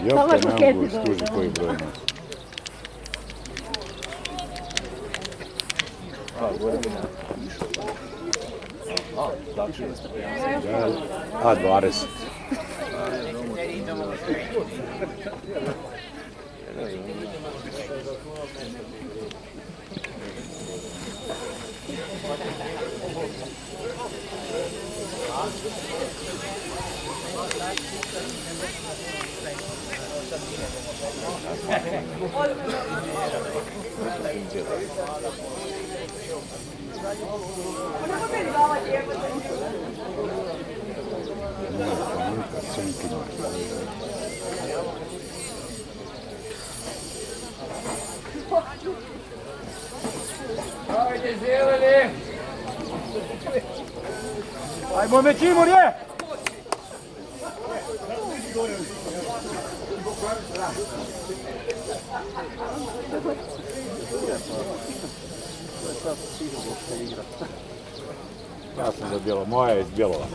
Jopka ne mogu skuži koji broj ima. A, 20. Ajde, zeleni! Ajmo, Međimur je! Ja sam za Bjelo, moja je iz Bjelova.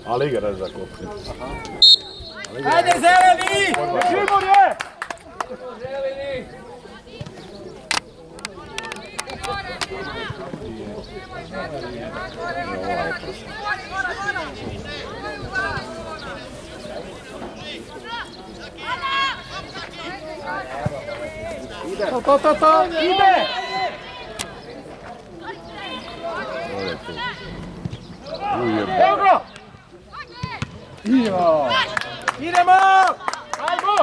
Ali igra za kopnu. Ajde, zeleni! Međimur je! Zeleni! To, ide! Evo go! Idemo! Ajmo!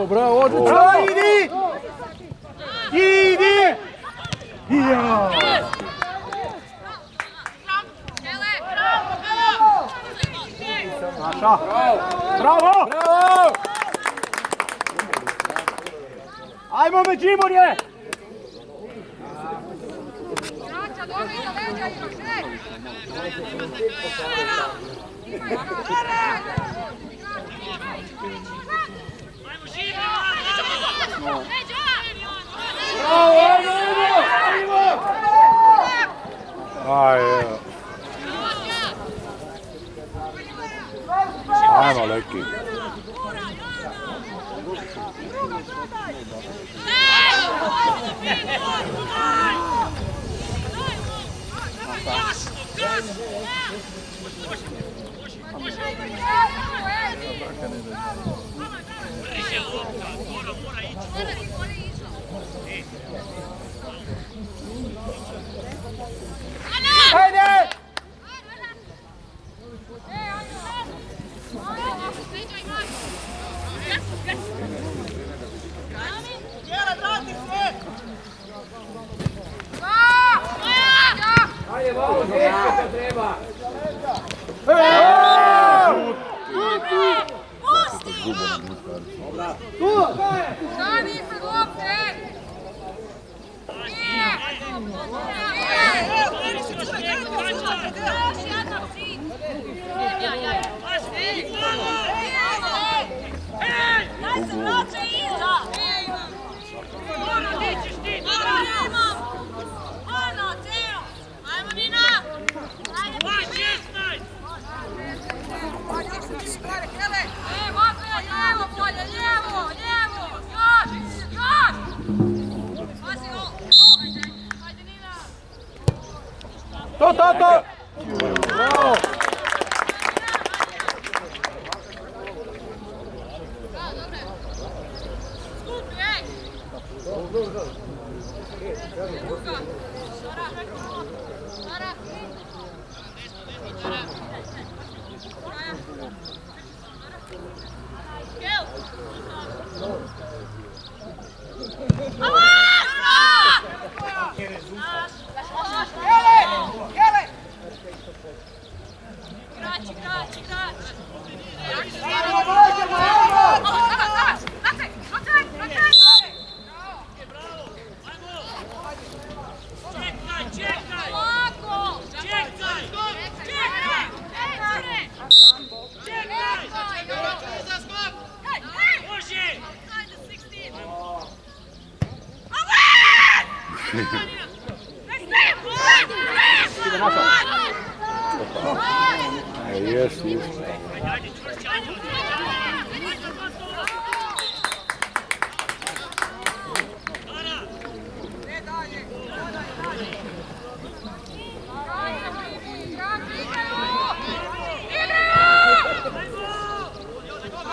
Bravo, odlično! Idi! Idi! Ja! Naša! Bravo! Bravo! Ajmo, Međimurje! Ajmo, Leki. Ajde! Ajde, malo dječka treba! Pusti! Stani ispred lopte! To! Jesi.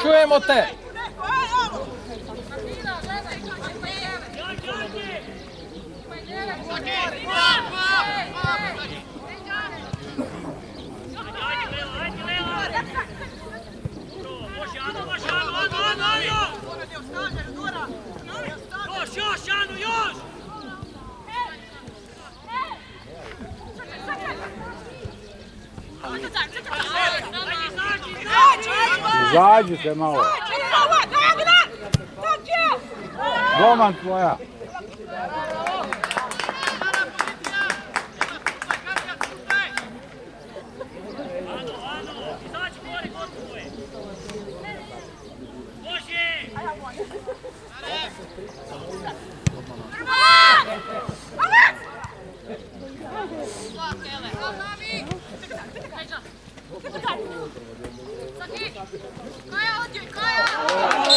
Čujemo te! Izađite malo. Roman tvoja.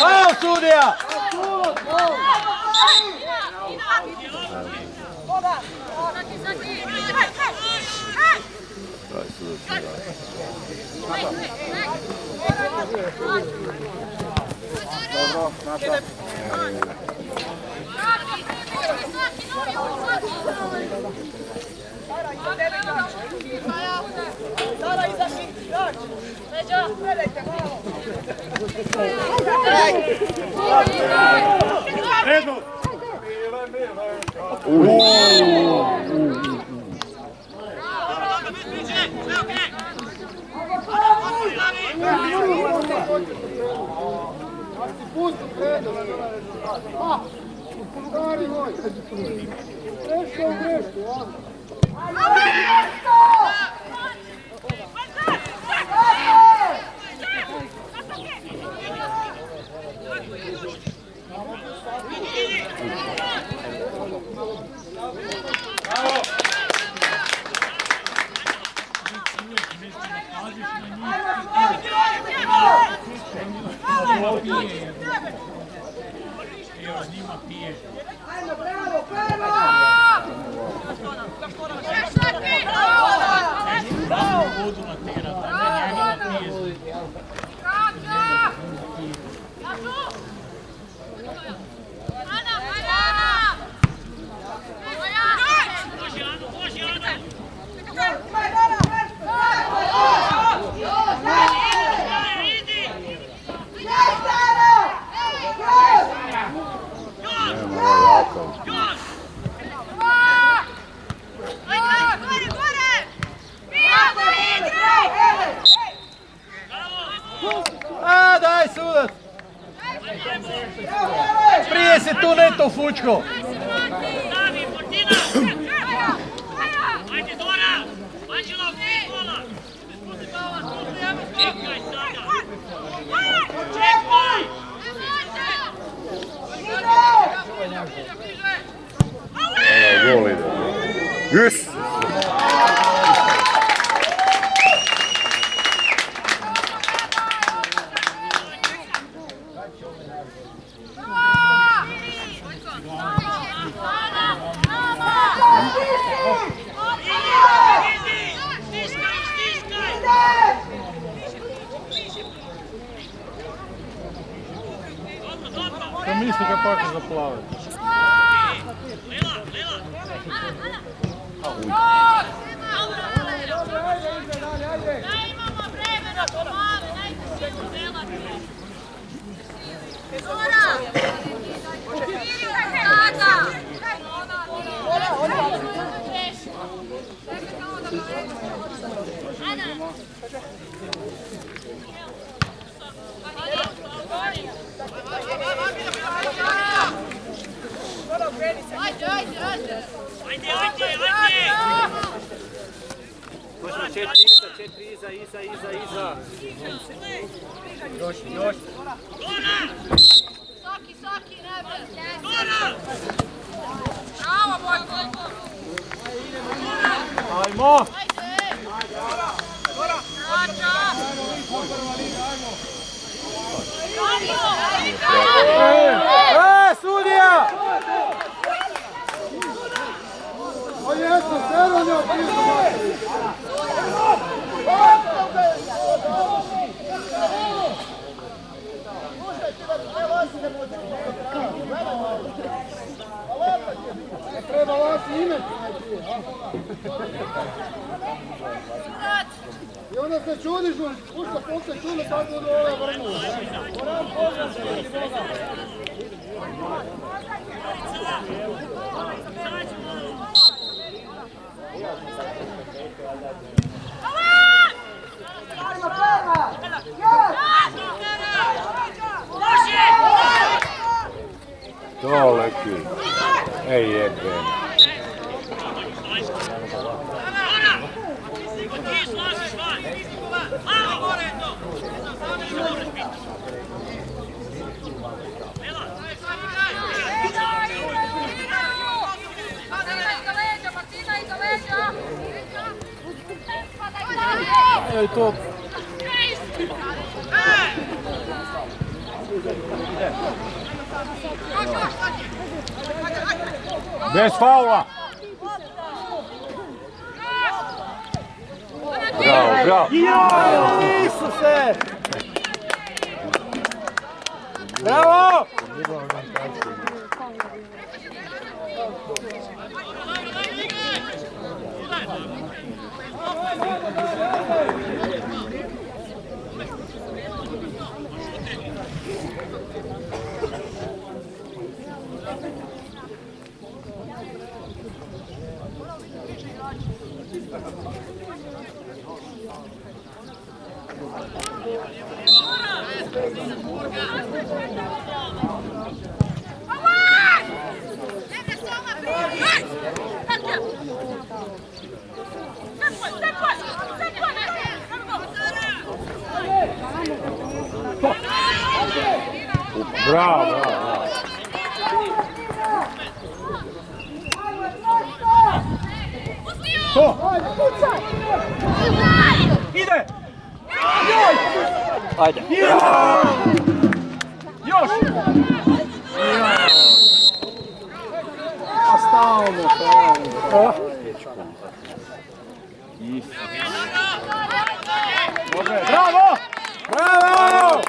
Kao sudija! A, daj sudac! Prije se tu neto fučko! Ajde Dora! Anđelov, kola! Čekaj sada! Čekaj! Gol ide. Yes! Što misli ga pak zaplaviti? Iza, 4 iza. Još. Soki, ne bravo, Bojko! Ajmo! Sudija! Treba vas imeti. I onda se čudiš, ušta posle čuli tako do ova vrnula. Moram poznati, Boga. To leti. Ej, jebe. Ti slažiš van. Malo gore je to. Ne možeš biti. Mila. Martina iza leđa. Ej, to... Bez faula. Bravo. Isuse! Bravo! Bravo. Ide! Ajde. Još! A stalno. Bravo! Bravo!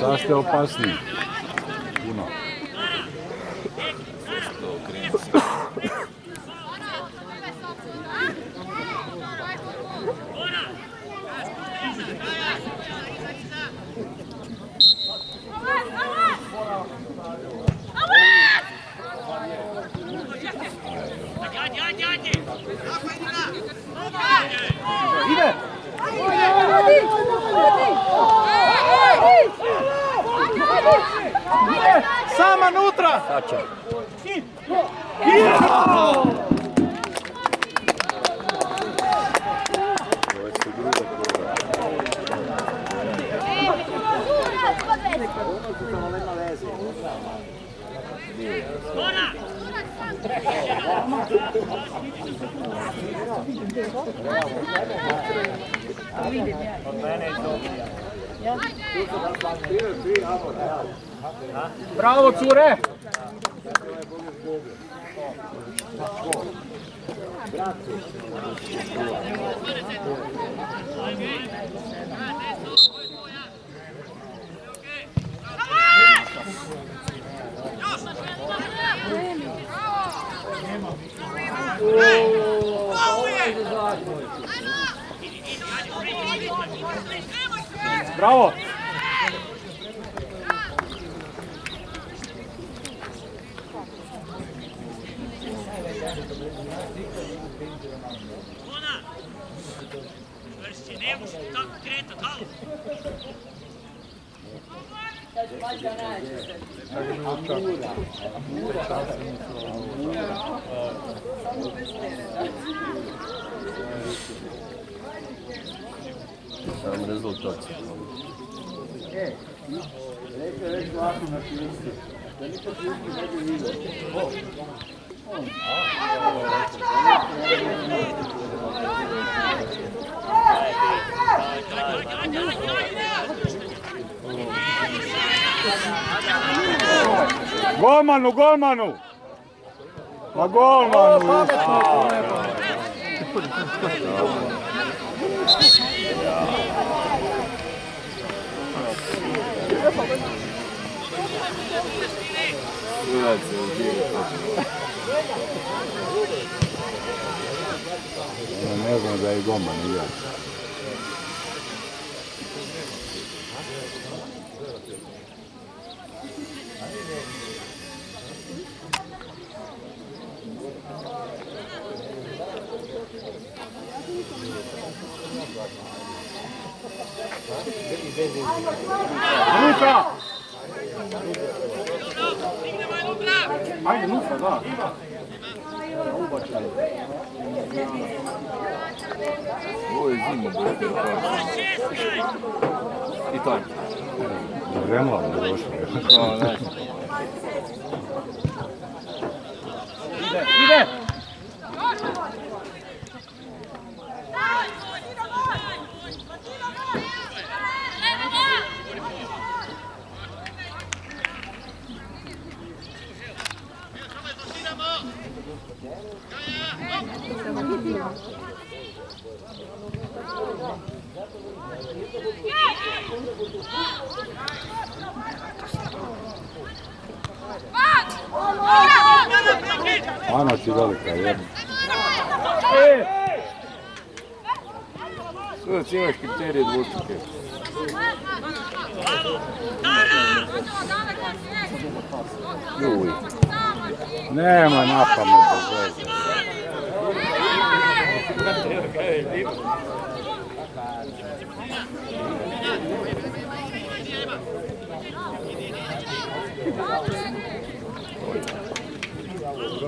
Sad ste opasni. Puno. Ide! Sama nutra! Sača. Bravo, cure! Bravo! Ona! Čvršće, ne možeš tako kretat, halo! Sam rezultat. Golmanu, golmanu! Ma golmanu! Ne znam da je golman igra. Nutra! Ajde, nutra, da. Ovo je zima, bude. I tako. Vremla ne došlo. Kao, znaš. Ide! Ana ti velika jedna. Sudac imaš kriterije dvostruke. Juj. Nema napamet bez veze.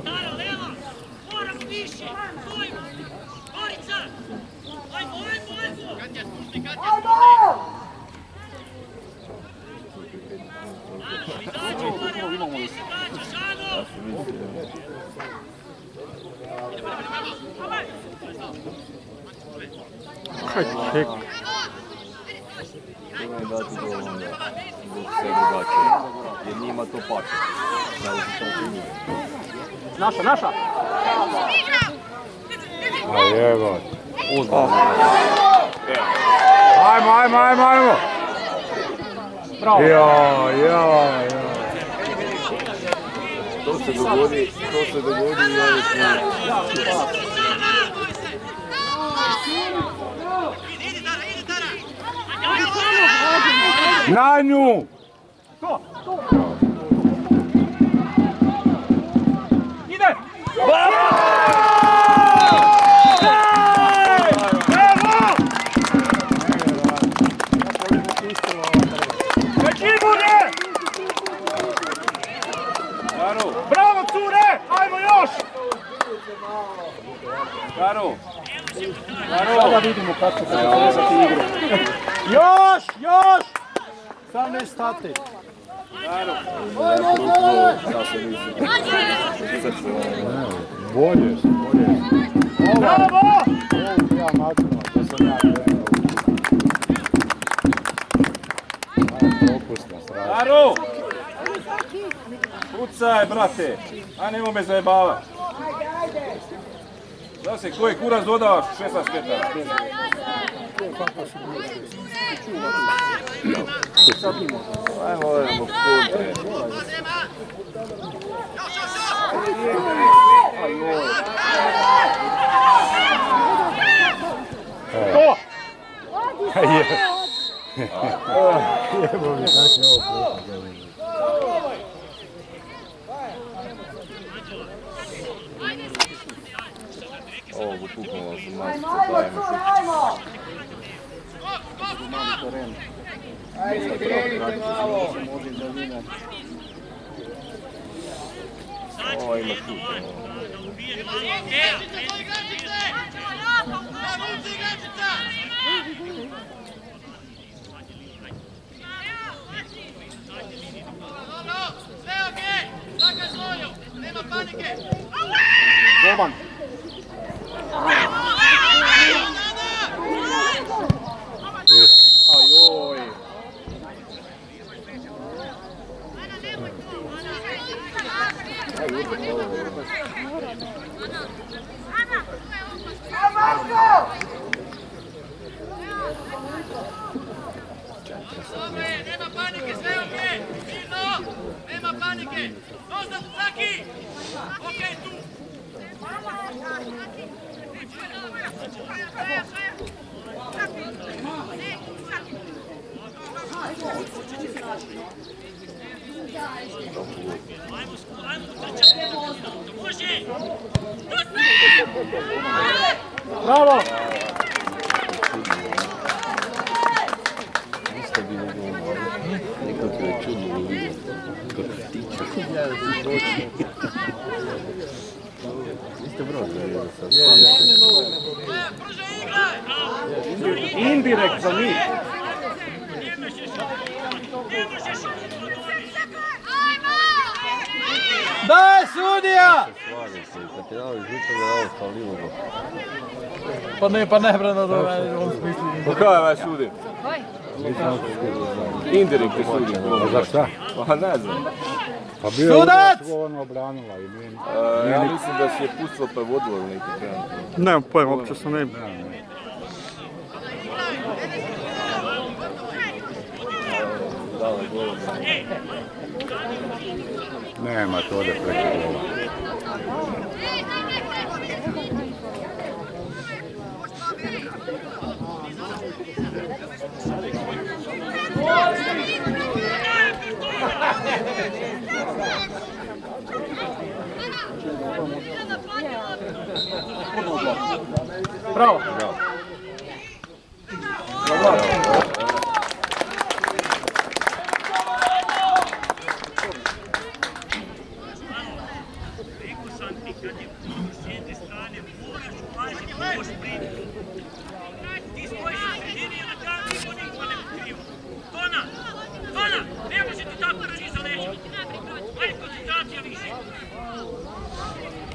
Stara, leva! Moramo više! Stojimo! Gorica! Ajmo, ajmo, ajmo! Katja, spušti, Katja, spušti! Moramo više daći, Žano! Ček. Treba im dati gol onda. Zbog sve drugačije. Jer njima to pače. Da li se to njima. Naša, naša! A jevo. Ozbiljno. Ajmo, ajmo, ajmo, ajmo. Bravo! Jo. To se dogodi i oni smo... Idi, Tara, idi, Tara! Na nju! To! Ide! Bravo, cure! Ajmo još! Karo! Sada vidimo kako će zavezati igru. Još! Sam ne stati. Bolje su. Bravo! Ja maknuo, to sam ja krenuo. Propusno, strašno. Daru! Pucaj, brate! A nemo me zajebavat. Da se koji kurac dodavaš 16 metara. Ajmo, odemo kontre. To! Jebo mi tako je ovo prošlo. Ovo puknulo sam majicu, dajemo šupić. Ajde, kreni pravo. Ovo ima tu. Boban. Ajoj. Nema panike, sve okej! Mirno! Nema panike! Dosta, Zaki! Okej, tu! Može! Bravo! Isto bi mogo nekako je čudno vidjeti. Kako tiče. Isto broj da je sad. Pružaj igraj! Indirekt za njih. Ne možeš Daj, sudija! Slažem se, kad ti dao žuto da je ovo falilo ga. Pa ne, Brano, on smisli. Pa kaj ovaj sudi? Indirekt je sudi. Za šta? Pa ne znam. Pa bio je Sudac! odgovorno obranila i nije... Ja mislim da si je pustilo pa je vodilo ili neki tren. Nemam pojma, uopće sam ne... Dala gola. Nema, to ode preko gola. Bravo! Rekao sam ti kad je s jedne strane moraš ulaziti u loš pristup. Ti stojiš u sredini i na kraju niko ne krivo. Tona! Ne može ti tako da iza leđa. Ajde koncentracija više.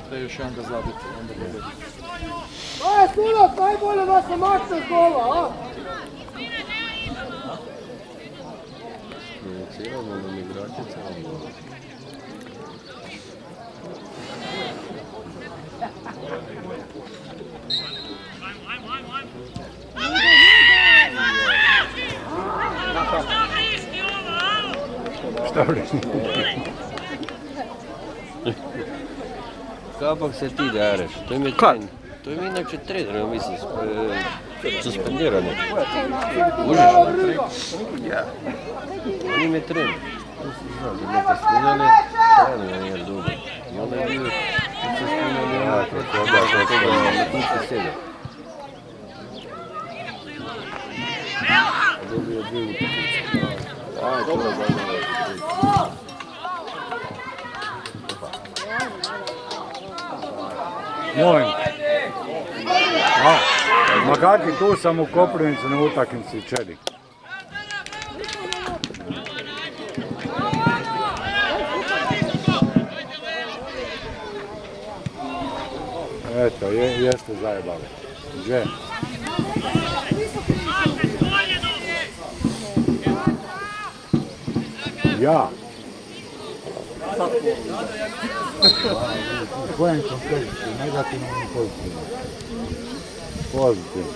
Da još jedan da zabiti, onda bude. Aj, Sudac, najbolje da se makne s gola, a? Provociramo nam igrače cijelo gola. Šta li? Kapak se ti dareš, to im je trener. To im je inače trener, ja mislim, suspendirano. Užiš? Ja. On im je trener. To se zna, da neka spinjale, trener nije dobro. I onda je bio suspendirano, to je toga na kuću sjede. Dobio 2 utakmice. Aj, dobro, Molim. Ma kaki, tu sam u Koprivnici na utakmici Čedi. Eto, jeste zajebali. Gdje? Ja. U kojem kontekstu? Negativno ili pozitivno? Pozitivno.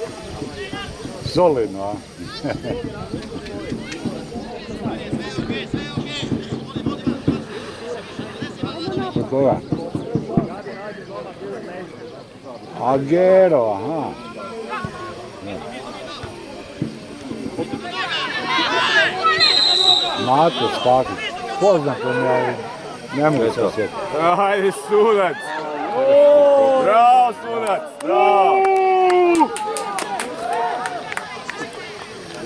Solidno, a? Kod koga? Agero, aha. Mato Spakić. Poznato mi je, ne mogu se osjetiti. Ajde, Sudac! Bravo, Sudac! Bravo!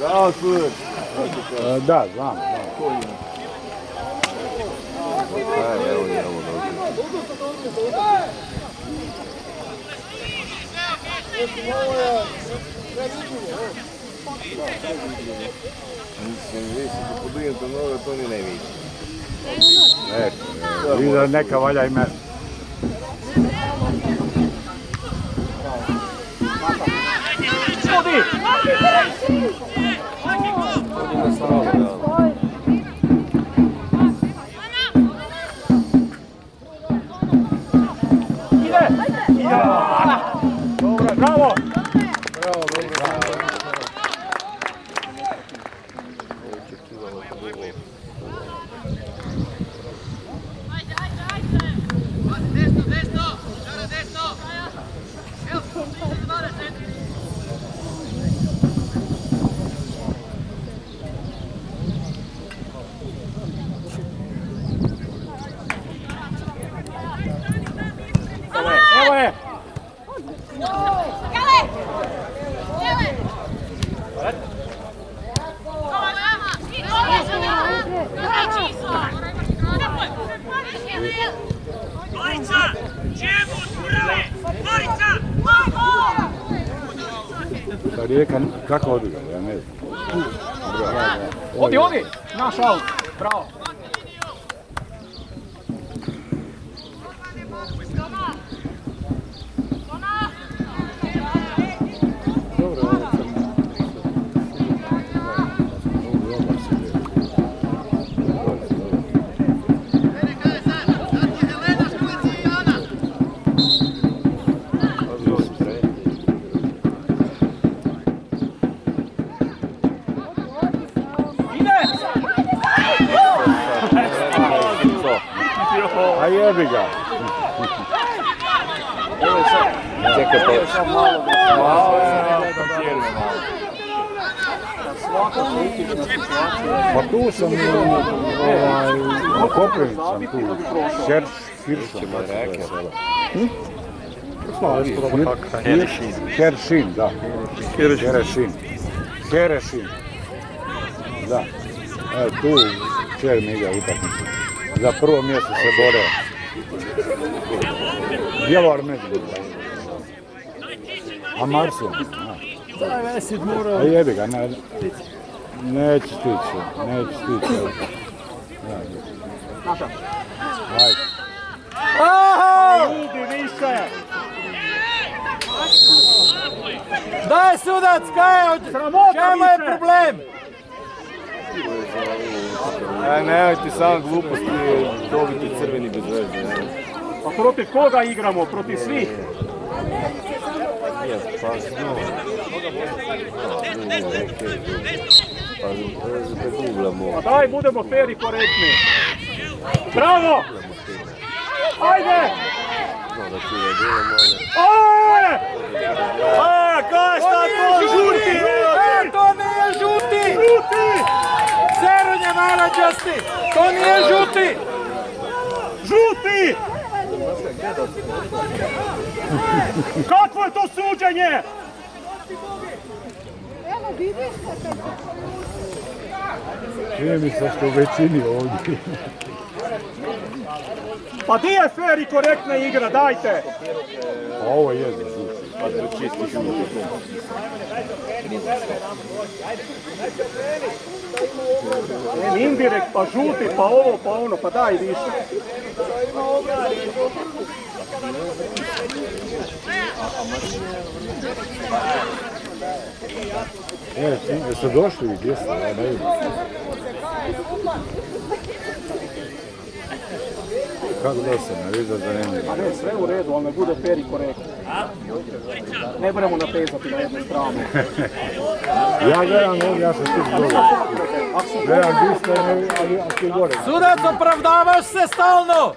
Bravo, sudac. Da, znam. Aj, evo je ovo dobro. Mislim, vi se da podujete mnogo, to ni ne vidi. Vidio neka valja i mene. Dobro, bravo! Evo je! Gorica! Čemu otvorili? Gorica! Ta Rijeka kako odigra, ja ne znam. Odi! Naš aut! Bravo! A jebi ga. Čekajte. Pa tu sam, u Koprivnici sam tu, Hiršom. Heršin, da. Herešin. Da. Evo tu čer mi igra utakmicu. Za prvo mjesto se bore. Bjelovar Međimurje. A Marsin? A jebi ga, neće stići. Ajde. Ljudi više! Daj sudac, čemu je problem? Nemojte samo gluposti dobiti crveni bez veze. Pa protiv koga igramo? Protiv svih? Pa daj, budemo fer i korektni. Bravo! Ajde! Kaj šta to žuti? To nije žuti! Zerunje manađasti! To nije žuti! Žuti! Kakvo je to suđenje? Čini mi se što u većini ovdje. Pa di je fer i korektna igra, dajte! A ovo je za žuti. Indirekt, pa žuti, pa ovo, pa ono, pa daj više. Jesu došli i gdje ste, ja ne vidim. Kako da se ne vidio zanimljivo? A ne, sve u redu, ali ne bude fer i korektno. Ne budemo natezati na jednu stranu. Ja gledam ovdje, ja sam tu gore. Gledam gdje ste, ali ti gore. Sudac, opravdavaš se stalno!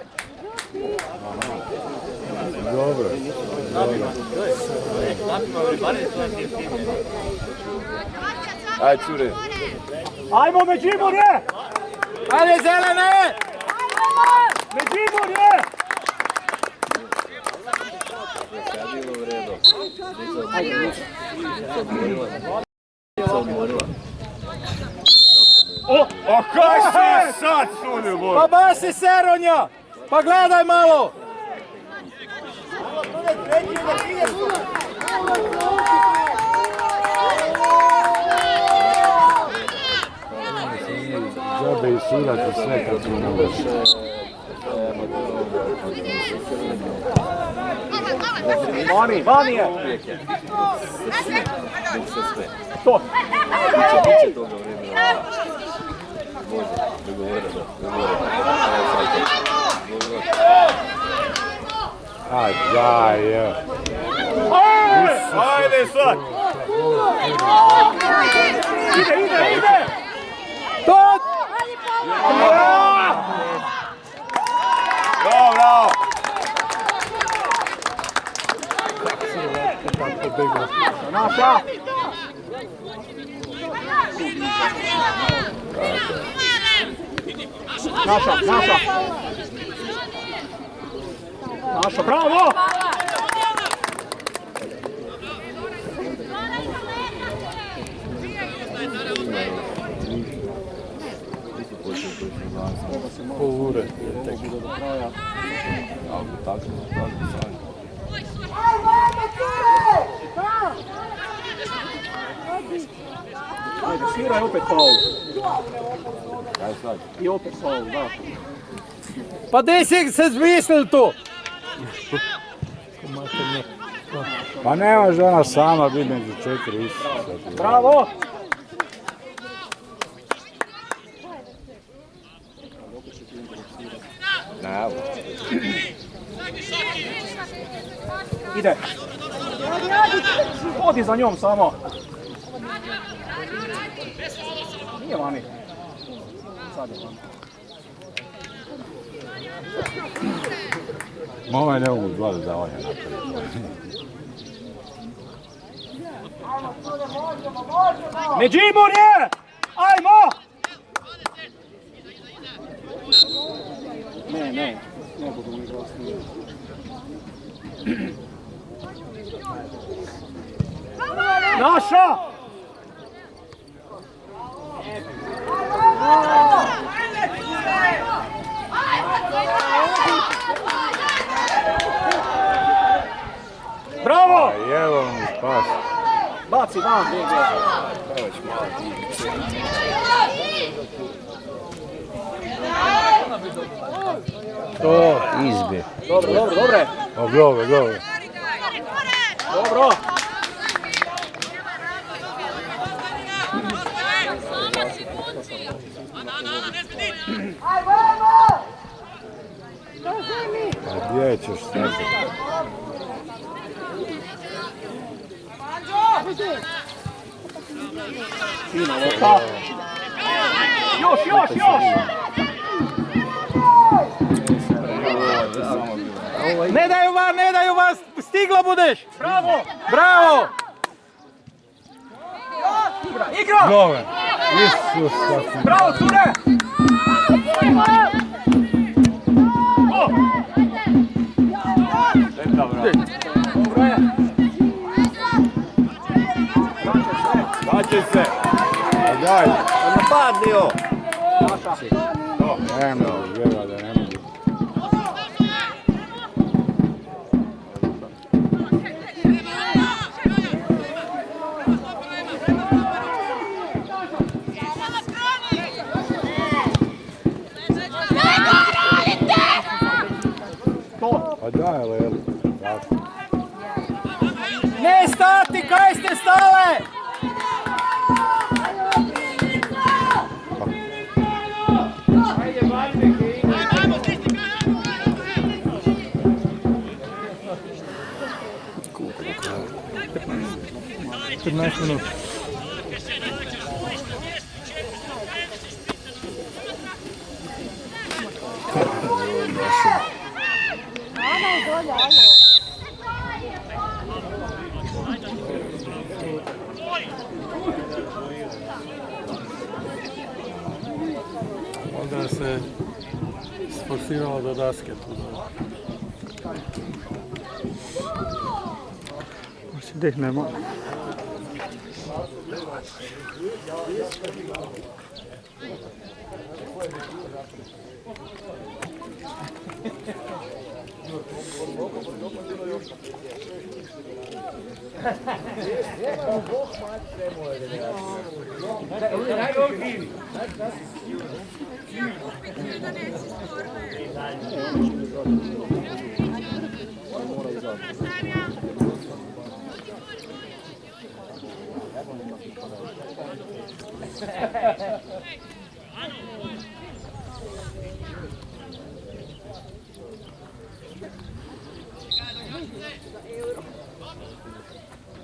Dobro. Ajde, cure. Ajmo Međimurje! Ajde, zelene! Međimurje! A kaj si sad sunio, Boj? Pa basi se, Ronja! Pa gledaj malo! Džabe i sudac i sve kako ne može. Vani je! To! Biće toga vremena. Može, dogovoreno. Aj, daj, je. Ajde sad! Ide! To! Bravo! Naša! Naša, bravo! Ajde, sviraj opet faul. I opet faul, da. Pa gdje si se zmislil tu? Pa ne može ona sama biti među 4 isti. Bravo! Ide. Odi za njom samo. Nije vani. Sad je vani. Mama ne mogu dva dodavanja napraviti. Međimurje! Ajmo! Ne budu mi glasni. Naša! Bravo! Evo mu spas. Baci van, GG. To. Izbe. Dobro. O, glove. Dobro. A gdje ćeš sad? Fina lopta. Još! Ne daju vas, stigla budeš! Bravo! Igra! Glove. Isus, sasvim. Bravo, cure! Dobro je. Daće se! Daj. Napadni jo! Ne mogu, vjerova da ne mogu. Pa daj, Leli. Ne stati, kaj ste stale? Onda se sforsiralo do daske tu. Se dihnemo.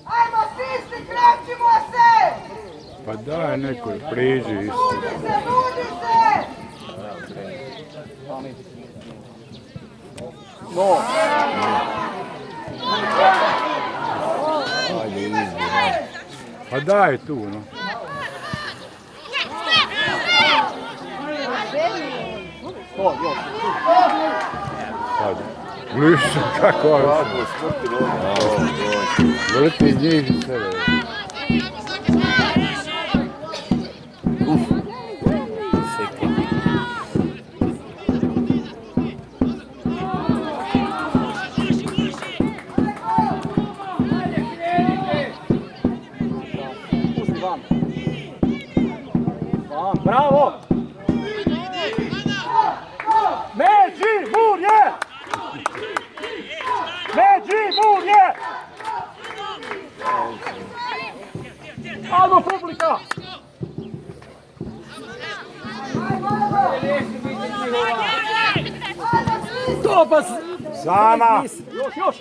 Ajmo stisni, krećimo se! Pa daj nekoj priđi isto. Nudi se! Pa daj tu, no. Sad, gliša kako vrti iz njih i sebe. Bravo! Međimurje! Međimurje! Ajmo publika! To pa... Sama! Još!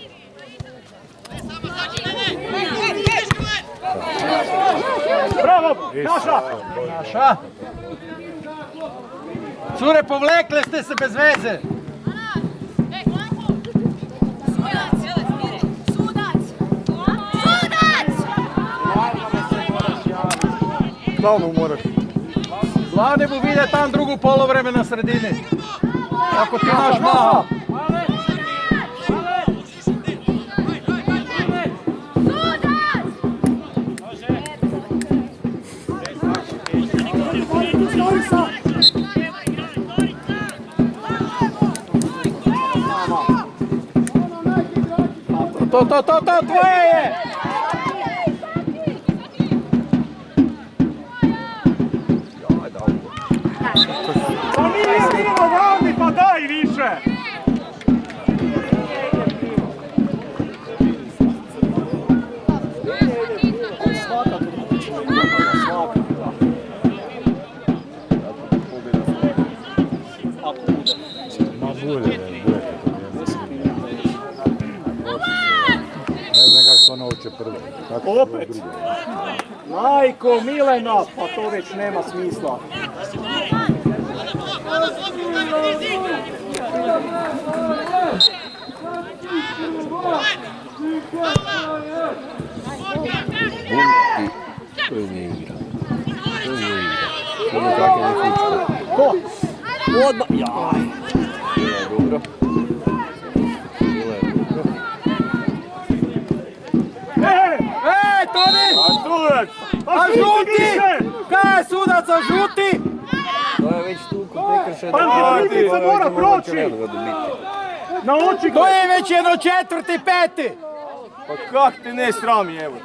Bravo! Naša! Cure, povlekle ste se bez veze! Stalno moraš. Glavni bu vide tam drugu polovreme na sredini. Ako ti imaš maha. To tvoje je! Pa nije bilo ravni, pa daj više! Ma bude, ne znam kako to nauče prvo. Opet! Majko Milena, pa to već nema smisla. To je ne igra. To je tako ne fučko. Ko? Odmah, jaj! Bilo je dobro. Toni! A žuti! Kaj je sudac, a žuti? To je već tu kod prekršaja. Pa Lipica mora proći! Na oči To je već jedno četvrti, peti! Pa kak te ne srami, evo.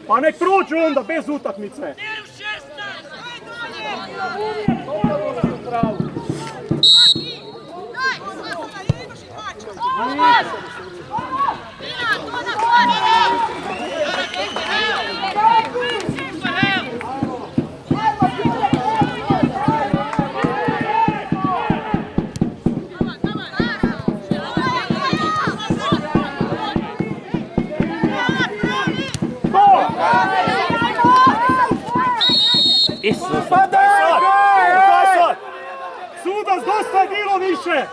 Pa nek prođu onda bez utakmice. Pa daj! Sudac, dosta je bilo više!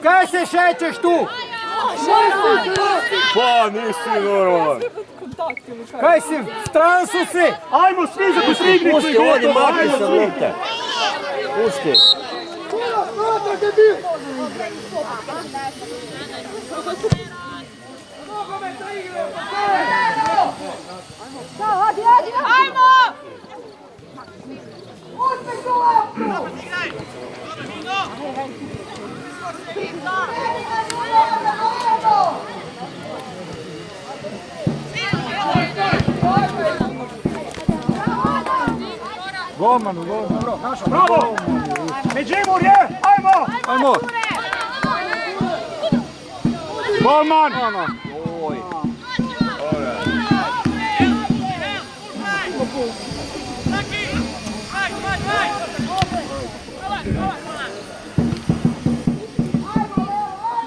Kaj se šećeš tu? Pa nisi normalan. Kaj si, v transu si? Ajmo svi za postrignicu Pusti, i ovdje gotovo, makni ajmo se svi! lopte. Pusti. Ajmo! Golmanu, golmanu. Bravo! Međimurje, ajmo! Ajmo! Golman!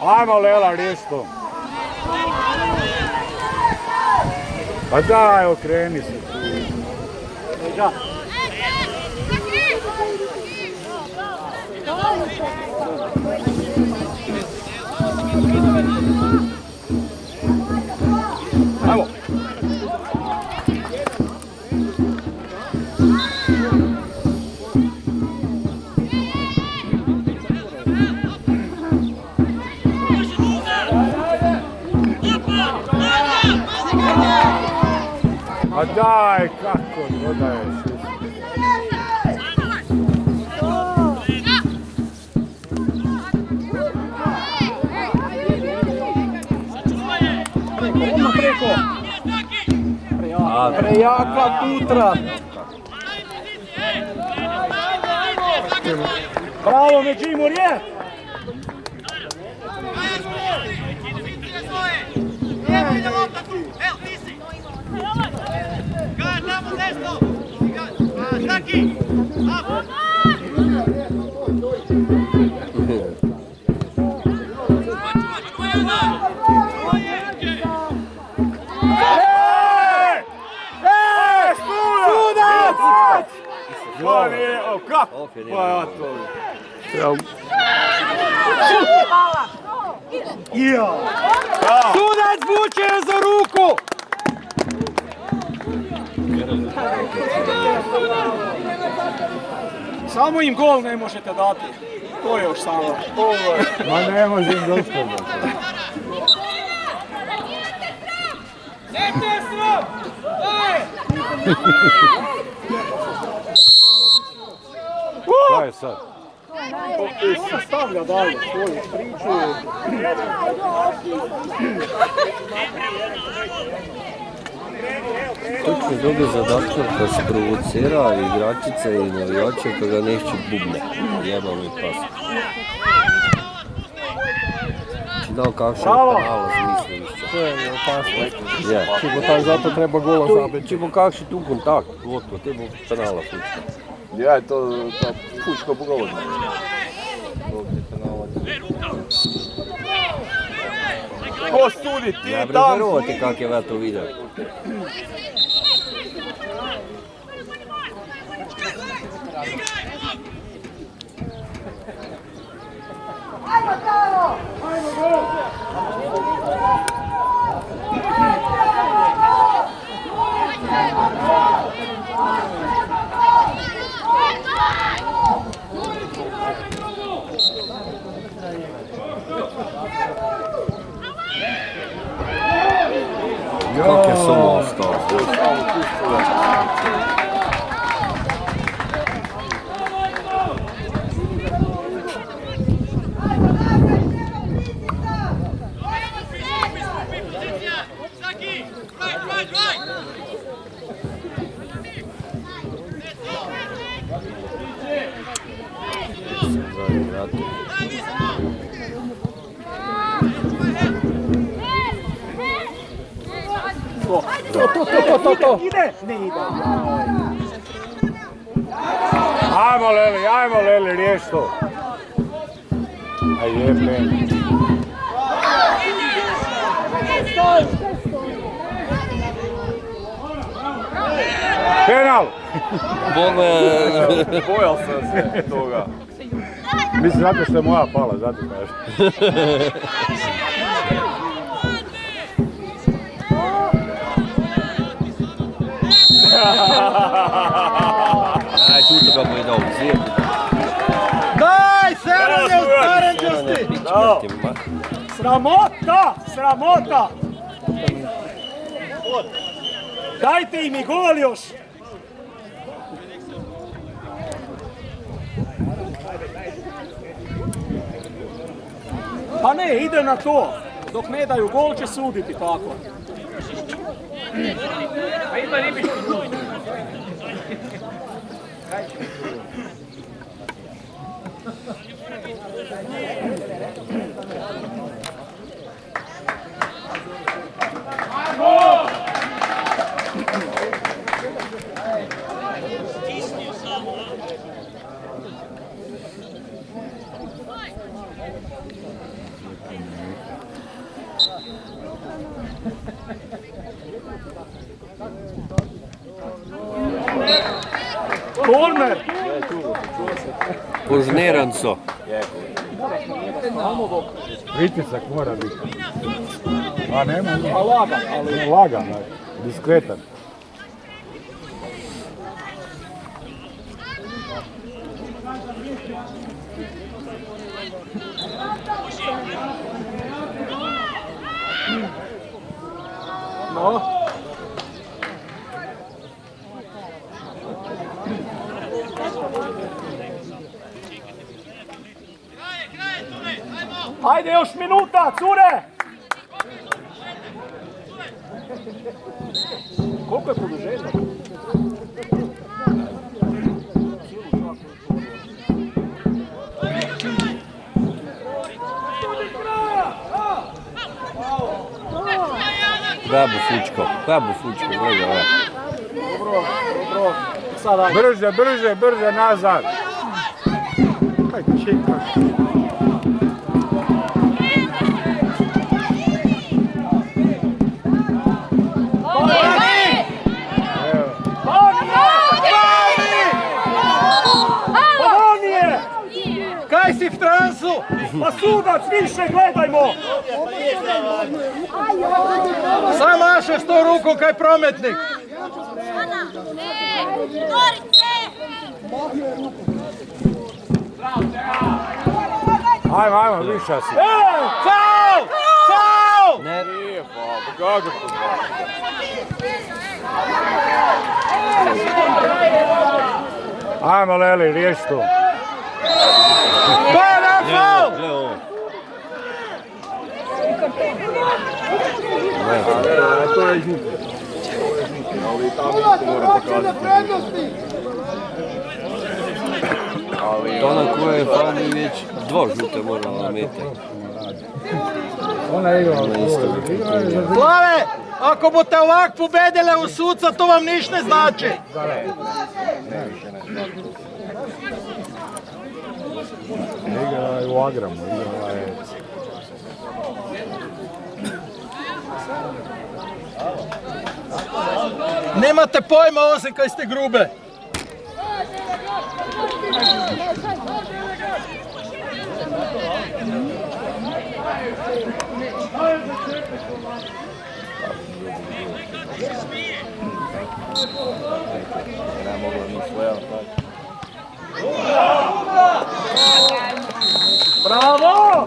Ajmo Lela, riješ to. Pa daj, okreni se tu. Ajmo! Pa daj, kako dodaješ? Prejaka Tutra! Bravo, Međimurje! Kako? Pa ja to... Sudac vuče za ruku! Samo im gol ne možete dati. To je još samo. Ma ne može im dosta. Šta je sad? Ona stavlja dalje svoju priču. Točno dobio zadatak da se provocira igračice i navijače kada nešće bubne. Jebam mi pas. Či dao kakšen penal zmisli išće. To je opasno. Je. Čibotaj zato treba gola zabiti. Či bo kakšen tu kontakt, gotovo, te bo penala fučka. Ja, to puška bugovodna. Ko sudi, ti Ne tam? preverovati kak je to videl. Ajmo, Taro! Kak je samo ostao. To. Ide? Ne ide. Ajmo Leli, riješ to. A jebe. Penal! Bojao sam se toga. Mislim, zato što je moja pala, zato kažem. Aj, tu ga bo je dao u zijetu. Daj, Seranje u starenđosti! Sramota! Sramota! Dajte im i gol još! Pa ne, ide na to. Dok ne daju gol će suditi tako. Pa ima ribički gol. Korner! Požniran so. Pritisak mora biti. A nema? A lagan, ali... Lagan, diskretan. No. Ajde još minuta, cure! Koliko je produženje? Babu Fučko, gledaj ovaj. Dobro. Sad ajde. Brže, nazad. Kaj čekaš? Kaj si v transu? Pa sudac, više gledajmo! Sam mašeš to ruku kaj prometnik. Ajmo, viša si. Faul! Faul! Ne. Nije faul, kako to faul? Ajmo Leli, riješi to. To je na faul! Gle ovo. To je žuto. Ali tamo isto mora pokazati. To na koje je Fani već dva žute morala imeti. Ona je igrala. Plave, ako budete ovak pobedile u suca, to vam niš ne znači. Igrala je u Agramu, igrala je... Nemate pojma osim kaj ste grube. Ne mogu ni svojati tako. Bravo!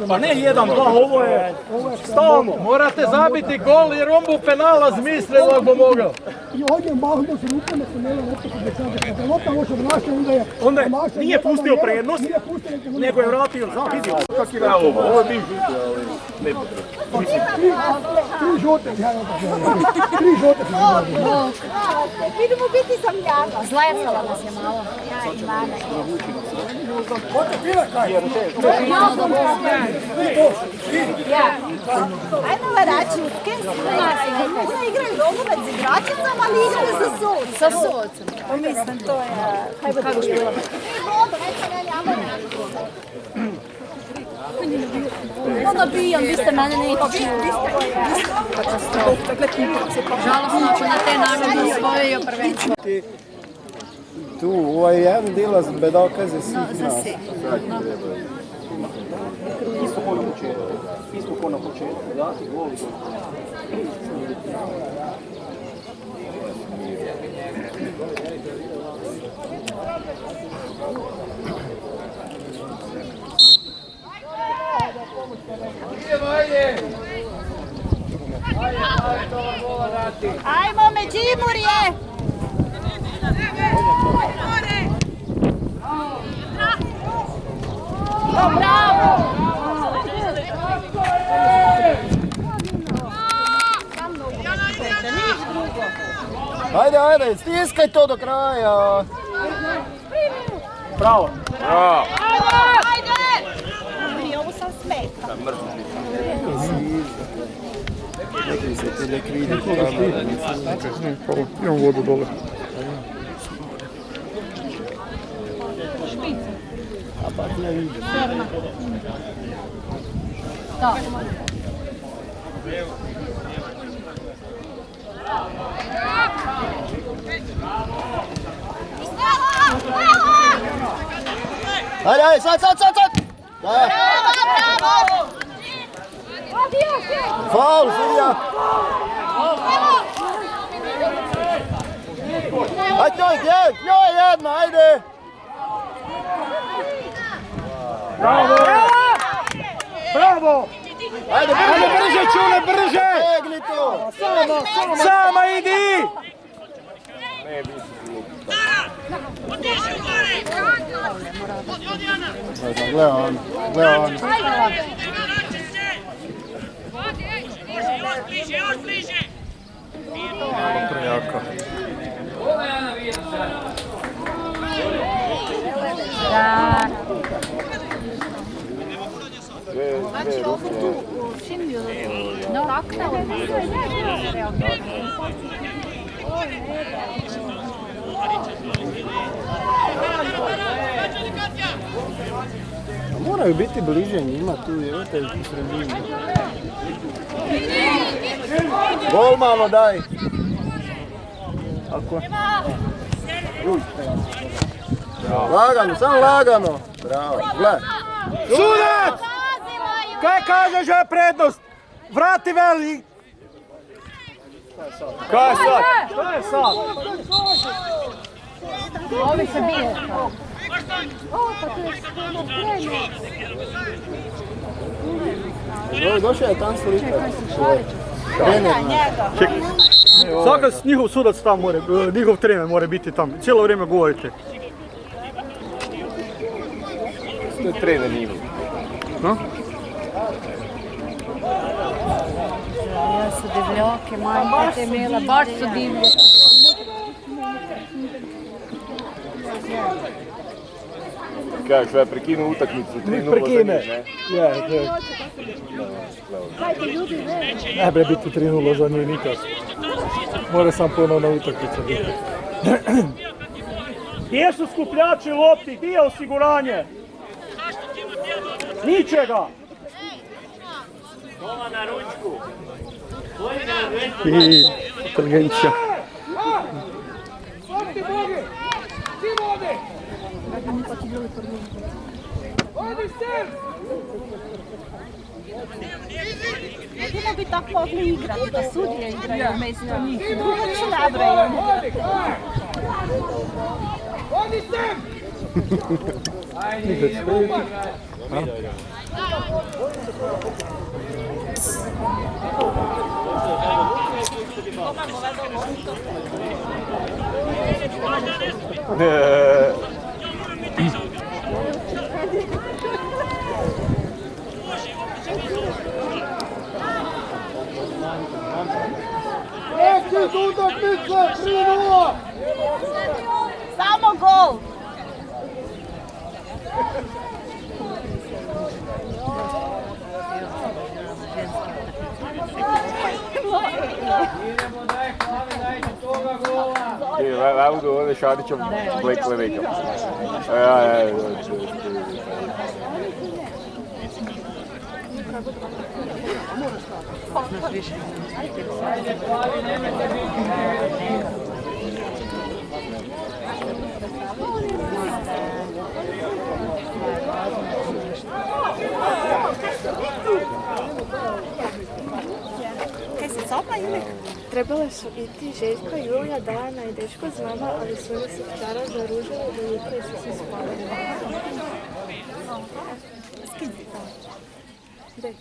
Pa ne 1-2, ovo je stalno. Morate zabiti gol jer on bu penala zmislio ako bi mogao. I ovdje mahno se rukama se nema lopta kod dečaka. Kada je lopta loša vraća, onda je... Nije pustio prednost, nego je vratio za vidio. Kako je ovo je bio žuti, ali nepotrebno. Tri žute, tri žute. Idemo biti sam jaka. Zlajacala nas je malo. Ja i Mane. Malo dobro. Ja. Ajmo varači, u kem si ona igraju nogomet s igračicama, ali igraju sa sucem. Sa sucem. Pa mislim, to je... Kaj bi to bilo? Onda bijam, vi ste mene neći. Žalostno ako na te način osvojio prvenstvo. Tu, ovaj jedan dela bez dokaze svih nas. Isto ko na početku. Isto ko na početku. Dati gol i gol. Ajmo Međimurje! Bravo! Ajde, ajde, stiskaj to do kraja. Bravo. Bravo. Ajde! Ovo sam smeta. Neki se ti nek vidi tamo. Imam vodu dole. A pa ti ne vidiš. Da. Ajde, ajde, sad! Da. Bravo! Faul, sudija! Ajde, njoj jedna, ajde! Bravo! Bravo! Ajde, Brže, Čule, brže! Begni to! Sama idi! Ne, bi se Otiši u gore! Odvodi Ana! Gleda on. Vraći se! Može, još bliže! Prejaka. Znači ovo tu, čim ju takne od Moraju biti bliže njima tu, jevate u sredini. Golmano daj! Ako? Lagano, samo lagano! Bravo, gledaj! Sudac! Kaj kažeš je prednost? Vrati veli! Kaj sad? Šta je sad? Ovi se bije. Došao je tam slikat. Svaka njihov sudac tam mora, njihov trener mora biti tam. Cijelo vrijeme govorite. To je trener njihov. Ja su divljake, majke te mila, baš su divlje. Kaj, šta je prekinuo utakmicu? 3:0 Prekine. za njih, ne? Ne bre biti 3:0 za njih nikad. Mora sam ponovno utakmica biti. Gdje su skupljači lopti? Gdje je osiguranje? Ničega! I inteligencija. Jedino bi tako mogli igrati, da sudije igraju umjesto njih. Drugo će nabraju. Samo gol! Ja budu ovdje Šarićom blekle nekam. Kaj se sopa ili? Trebale su iti Željka, Julija, Dajana i Dečko s nama, ali su oni se včera zaružili do jutra i su se spali. Gdje?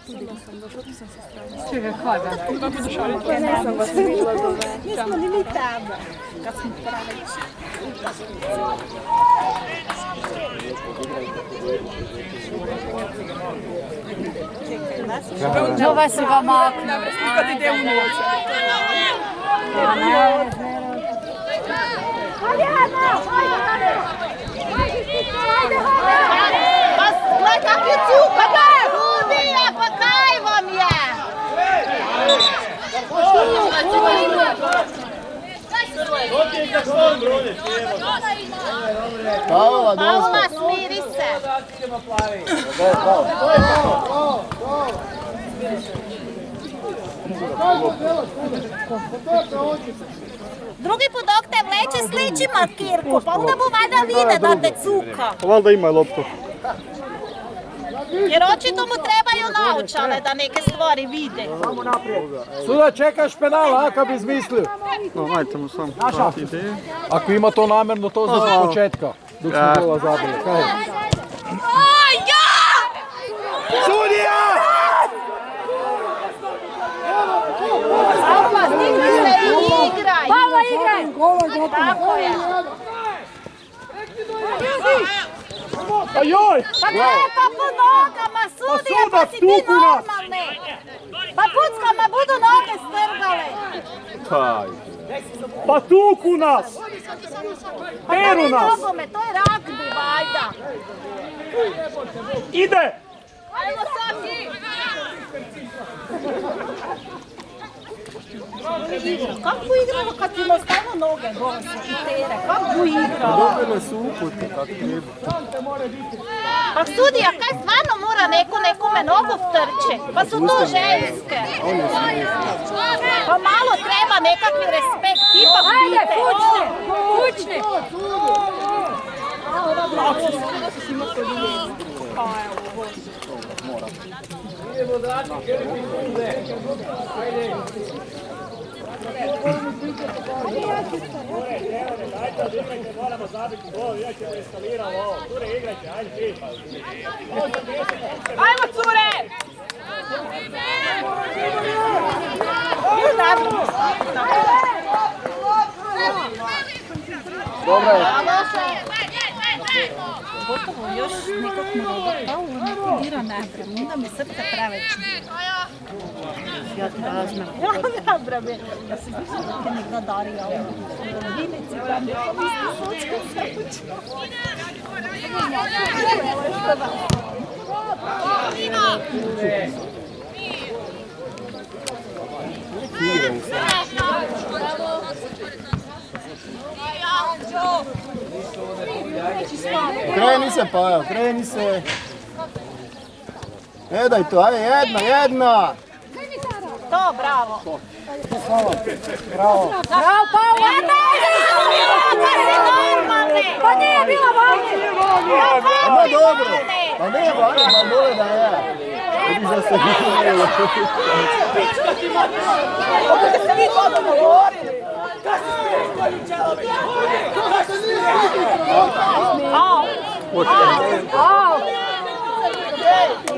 Sama sam došla, tu sam se strana. Čekaj, kada? Kako došla? Ja ne sam vas vidjela do mene. Nismo ni mi tamo, kad smo pravići. Ovaj su ga maknu. Kad ide u noć. Gledaj kak je cuka, Budija, pa kaj vam je? Paula, smiri se. Drugi put dok te vleče sliči markirku, pa onda mu valjda vide da te cuka. Valjda ima loptu. Jer očito mu trebaju naočale da neke stvari vide. Suda, čekaš penala, a kad bi izmislio? No, ajte mu sam. Ako ima to namjerno, to zna s početka, dok smo gola zabili. Kaj? Sudija! Alfa, stigni se i igraj! Pavla, igraj! Tako je. Ajoj! Pa krepa po nogama, sudija, pa si ti normalni! Pa puckama budu noge strgale! Pa tuku nas! Pa to Peru je nas! nogomet, to je ragbi, valjda! Ide! Ajmo sad ti! Kako igramo kad ti nastavno noge bose i tere? Kako igramo? Dobile su upute kako treba. Pa sudija, kaj stvarno mora nekome nogu vtrče? Pa su to ženske. Pa malo treba nekakvi respekt, ipak bite. Ajde, kućni! Ajmo, cure! Dobro je. Gotovo još nekak mu roba Paula ne dira nabrem, onda mi srce pravečno. Ja te razmem. Ja nabrem, ja se mislim da te nekda Darija u Vinici, tam je pomisli sočka srpuća. Kreni se, Paja, kreni se. Ne daj to, ajde, jedna. To, bravo. Bravo. Bravo, Paula! Pa si normalni! Pa nije bila vanje! Ama dobro. Pa ne, vanje, pa mole da je. Vidi za se vidjelo. Kako ste se vi to dogovorili?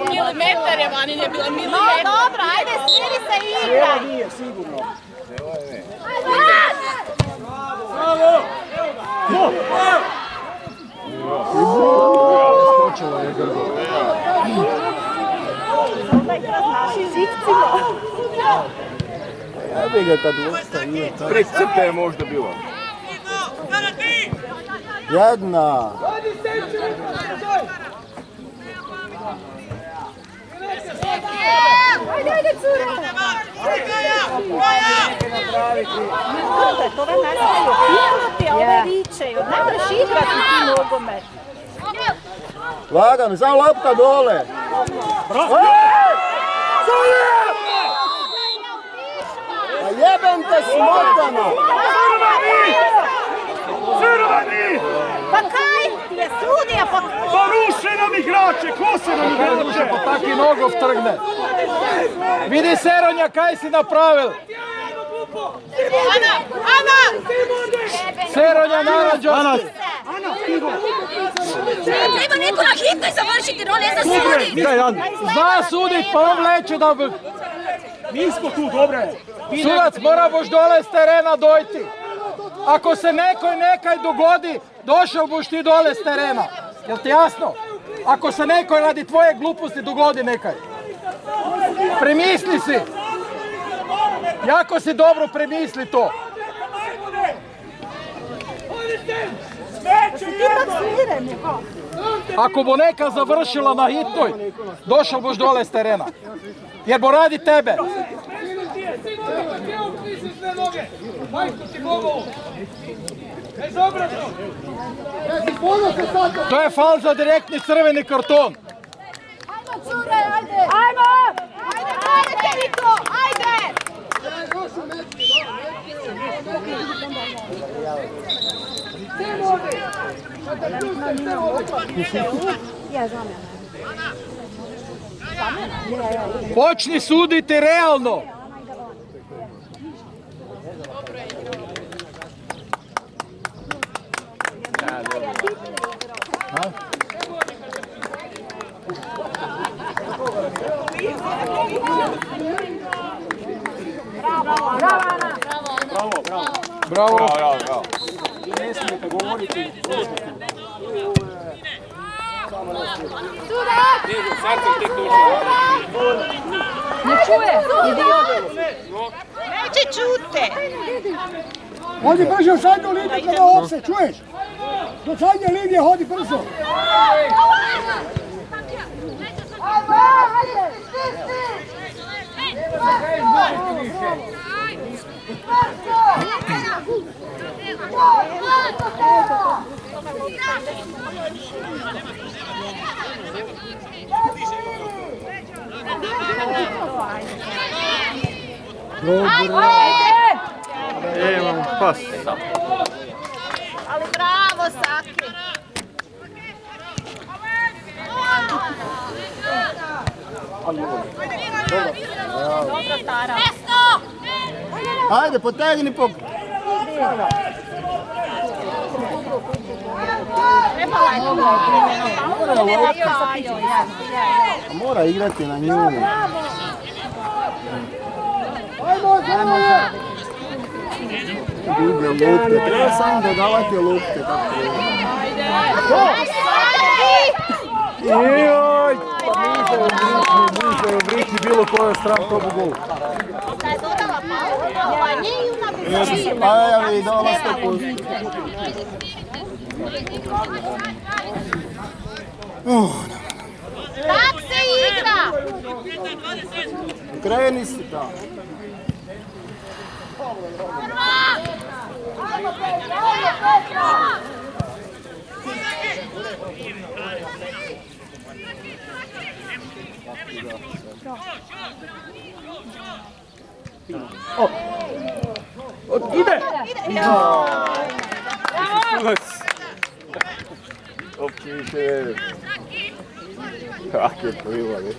Milimetar je vani, nije bila milimetar. No, dobro, ajde, smiri se i igraj. Nije, sigurno. Skočilo je Grgo. Ja bi ga kad lopta nije tako. Prek crte je možda bilo. Jedna. Ajde, cure! Ove nastavaju pivati, a ove vičeju. Ne možeš igrati ti nogomet. Lagano, samo lopta dole. Pa jebem te smotano! Pa kaj ti je sudija? Pa ruše nam igrače, ko se nam igrače? Pa taki nogov trgne. Vidi Seronja, kaj si napravil? Seronja naranđa. Treba neko na hitno i završiti, jer on ne zna suditi. Zna sudit, pa on vleče da... Mi smo tu, dobre. Sudac, mora boš dole s terena dojti. Ako se nekaj dogodi, došao boš ti dole s terena. Jel ti jasno? Ako se nekoj radi tvoje gluposti dogodi nekaj. Premisli si. Jako si dobro premisli to. Ako bo neka završila na hitnoj, došao boš dole s terena. Jer bo radi tebe. To je faul za direktni crveni karton. Ajmo, cure, ajde! Ajmo! Ajde, Niko, ajde! Počni suditi realno. Bravo. Ne smijete govoriti. Ne čuje, idiot. Neće čute. Hodi brže u zadnju liniju kada opse, čuješ? Do zadnje linije hodi brzo. Imamo pas. Ali bravo, Saki. Dobro, Tara. Ajde, potegni po... Mora igrati na nju. Druge lopte, treba samo dodavati lopte. Joj, pa niže u brići bilo koja strana to bu gol. Pa ja vidi, dala 100%. Tak se igra! Kreni si tamo. Ide! Uopće više vede. Kak je plila, ne?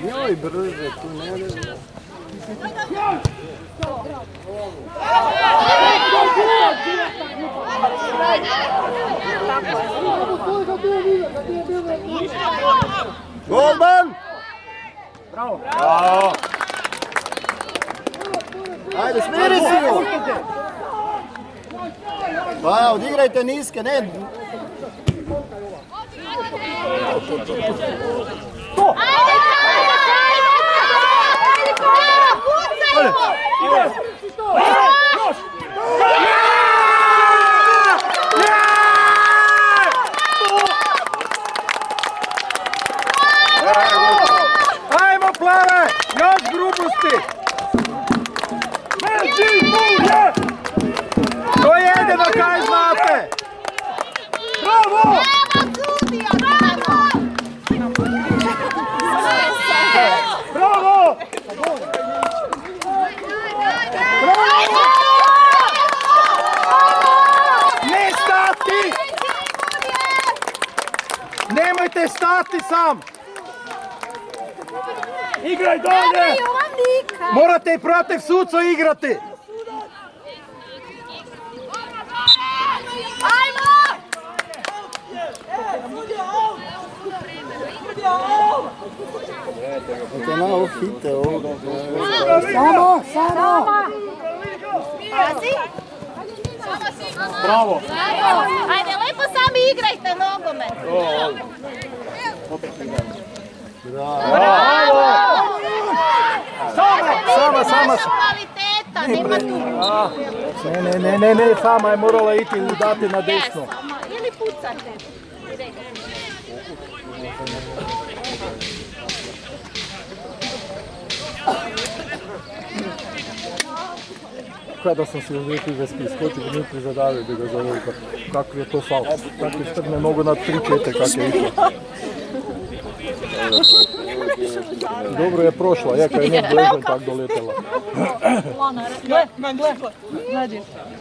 Njoj brže, tu ne ide. Golman! Bravo! Bravo! Ajde, smiri si ju! Pa, odigrajte niske, ne... To! Ajmo plave, još grubosti. To je jedino kaj znate. Bravo! Bravo! Nemojte stati sam! Igraj dolje! Morate i protiv suca igrati! Samo! Pazi! Bravo! Ajde, lepo sami igrajte nogomet! Sama! Kvaliteta, nema tu. Ne, sama je morala iti dati na desno. Ili pucate. Kada sam si uvijek veski iskočio, minuti zadavio da ga zove, kako je to faul. Tako je strne nogu na 3-4 kak je išlo. Dobro je prošla, jaka je nek bležan tak doletela.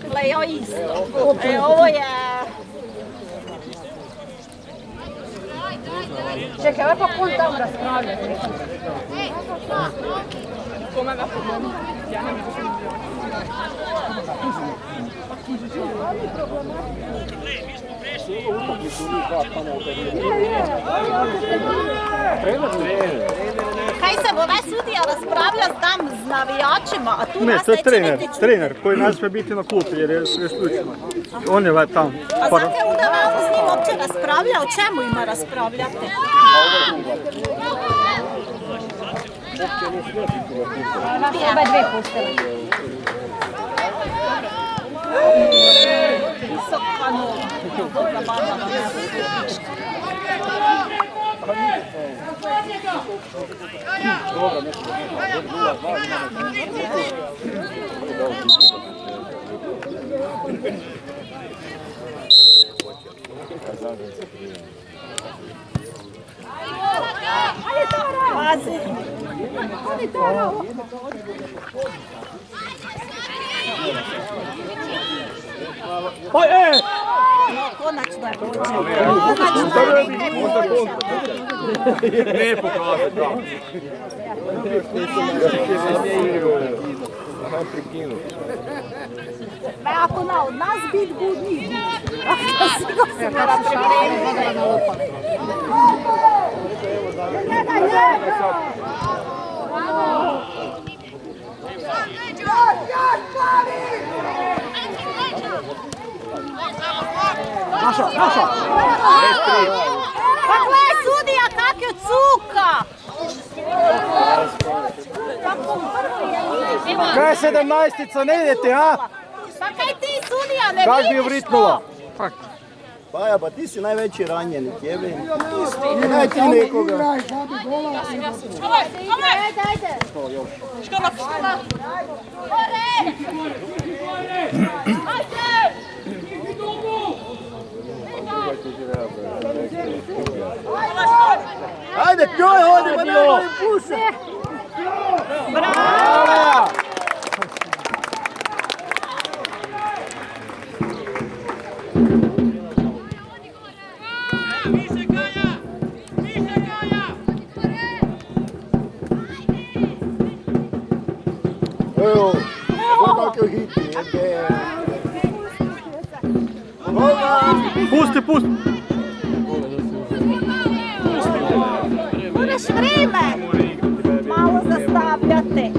Gle, jo isto. Ovo je... Čekaj, ovo pa pun tamo raspravljati. Kome ga pomoći? Ja ne mogu. Kaj se bo ovaj sudija raspravlja tam z navijačima, a tu Ne, nas to je neće trener, niti čuti. trener koji ne smije biti na klupi jer je sve slučajno. On je tam. A znate onda malo s njim uopće raspravlja, o čemu ima raspravljati? Oba dve pustili. Visoka noga. Dobra badava. Pazi. Oj, Konačno je počeo. Konačno je počeo. ne pokazati, da. Ako na od nas bit budni. Sigurno se mora pripremiti. Naša! Pa gledaj sudija kak je cuka! Kaj je 17-tica, ne idete, a? Pa kaj ti sudija ne Kak bi vidiš uvritnula? Baja, pa ti si najveći ranjenik, jebe. Daj ti nekoga. Ajde! Škola! Ore! Ajde, pjoj, hodi, pa ne volim puše. Bravo! Evo, kako hiti, jebe. Pusti! Moraš vreme malo zastavljati.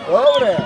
Dobre.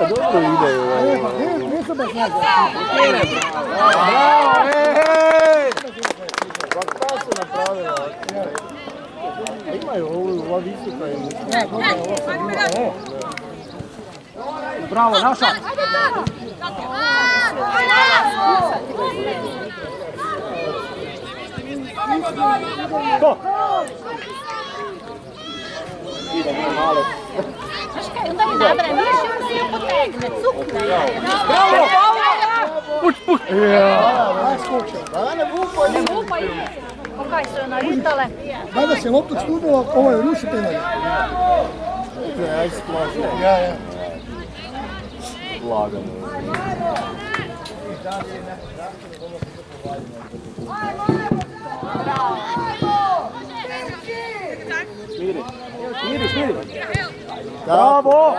dobro ide. Nisu baš nazad. Bravo, hej! Pa šta su napravili? Imaju ova visoka i Bravo, naša! To! Znaš kaj, onda mi nabre miši, onda se ju potegne, cukne. Bravo! Puć, puć! Ne vupa ide. Pokaj su joj nalitale. Kada se loptu stubila, ovo je ruši penalje. Aj splaši. Ja. Lagano. Smiri. Bravo!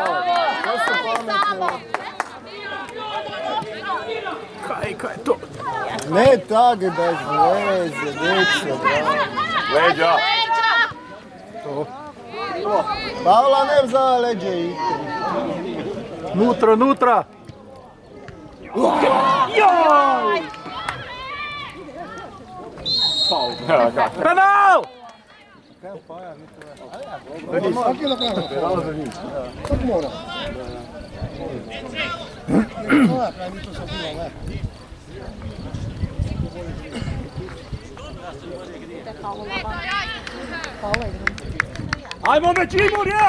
Kaj to? Ne tage bez veze, djeca, Leđa! Pavla ne za leđe i Nutra! Joj! Penal! Svaki da pravo. Svaki mora. Ajmo Međimurje!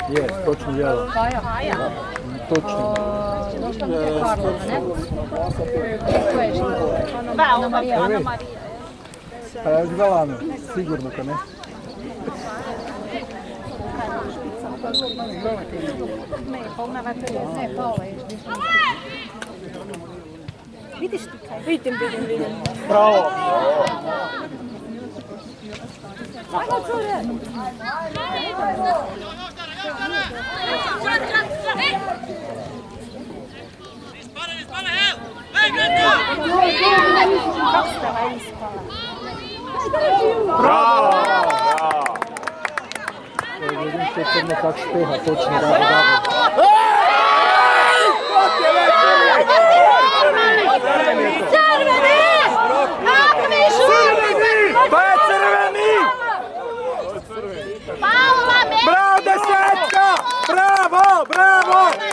Je, točno jelo. Točno. Ana Marija. Pa ja gledala Anu, sigurno ka ne. Vidiš ti kaj? Vidim. Bravo! Ajmo cure! Kako ste ovaj ispala? Bravo! Vidim što je crno kak špeha, točno radi. Crveni! Kakvi šurni! To je crveni! Paula me! Bravo, desetka! Bravo!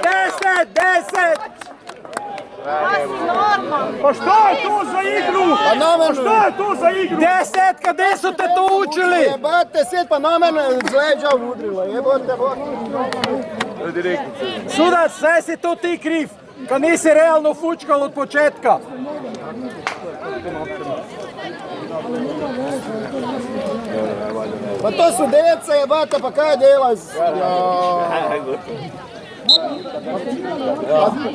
10! Pa si normalno! Pa što je to za igru? Pa što je to za igru? Desetka, gdje su te to učili? Jebate, sjed pa na mene z leđa udrila, jebote. Sudac, sve si tu ti kriv, kad nisi realno fučkal od početka. Pa to su djeca jebate, pa kaj dela?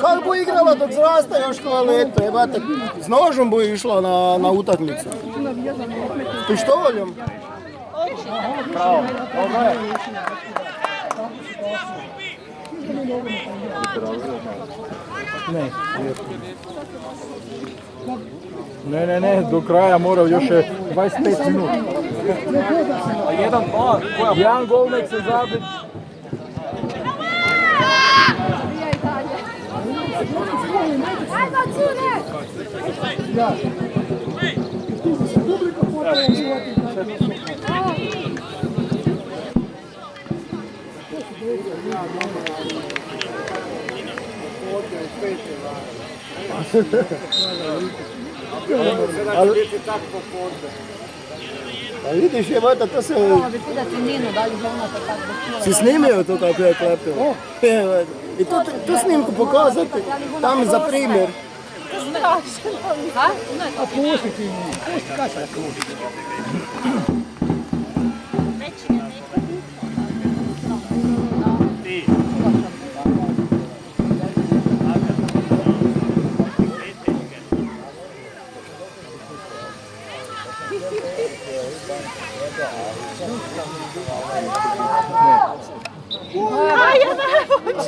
Kako bu igrala dok zrasta još kvalitu, jebate, s nožom bu išla na utakmicu. S pištoljom. Bravo, dobro je. Ne, do kraja morao još je 25 minuta. Jedan gol nek se zabiti. Ajmo cure! A vidiš jebate, to se... Si snimio to kako je klepilo? I tu snimku pokazati, tam za primjer. Strašno. A pusti ti mi, pusti kaj se pusti.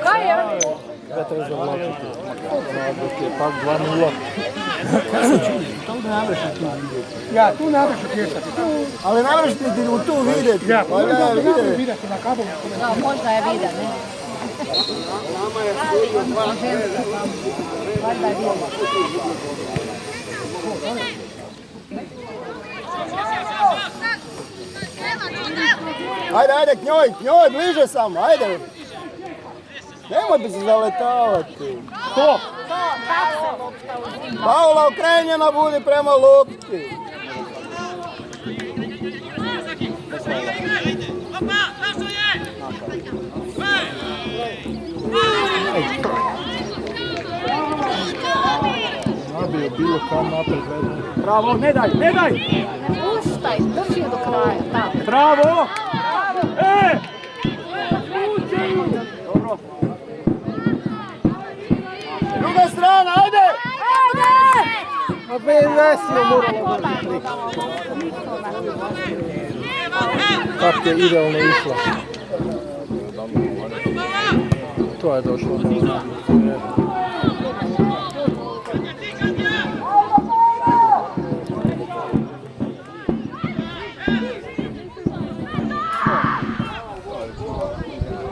Kaj je? Sve treba zavlačiti. Dok je pak 2-0. To ne možeš tu vidjeti. Ja, tu ne možeš utjecati. Ali ne možeš ti tu vidjeti. Ja, možda vidjeti na kabelu. Da, možda je vide, ne? Valjda je vide. Ajde, k njoj, bliže samo, ajde. Nemoj bi se zaletavati. To? Paula okrenjena budi prema lopti. Nabio bilo kam napred. Bravo, ne daj! Ne puštaj, drži do kraja, tako. Bravo! Druga strana, ajde! A vesno moralo biti. Kako je idealno išla. To je došlo.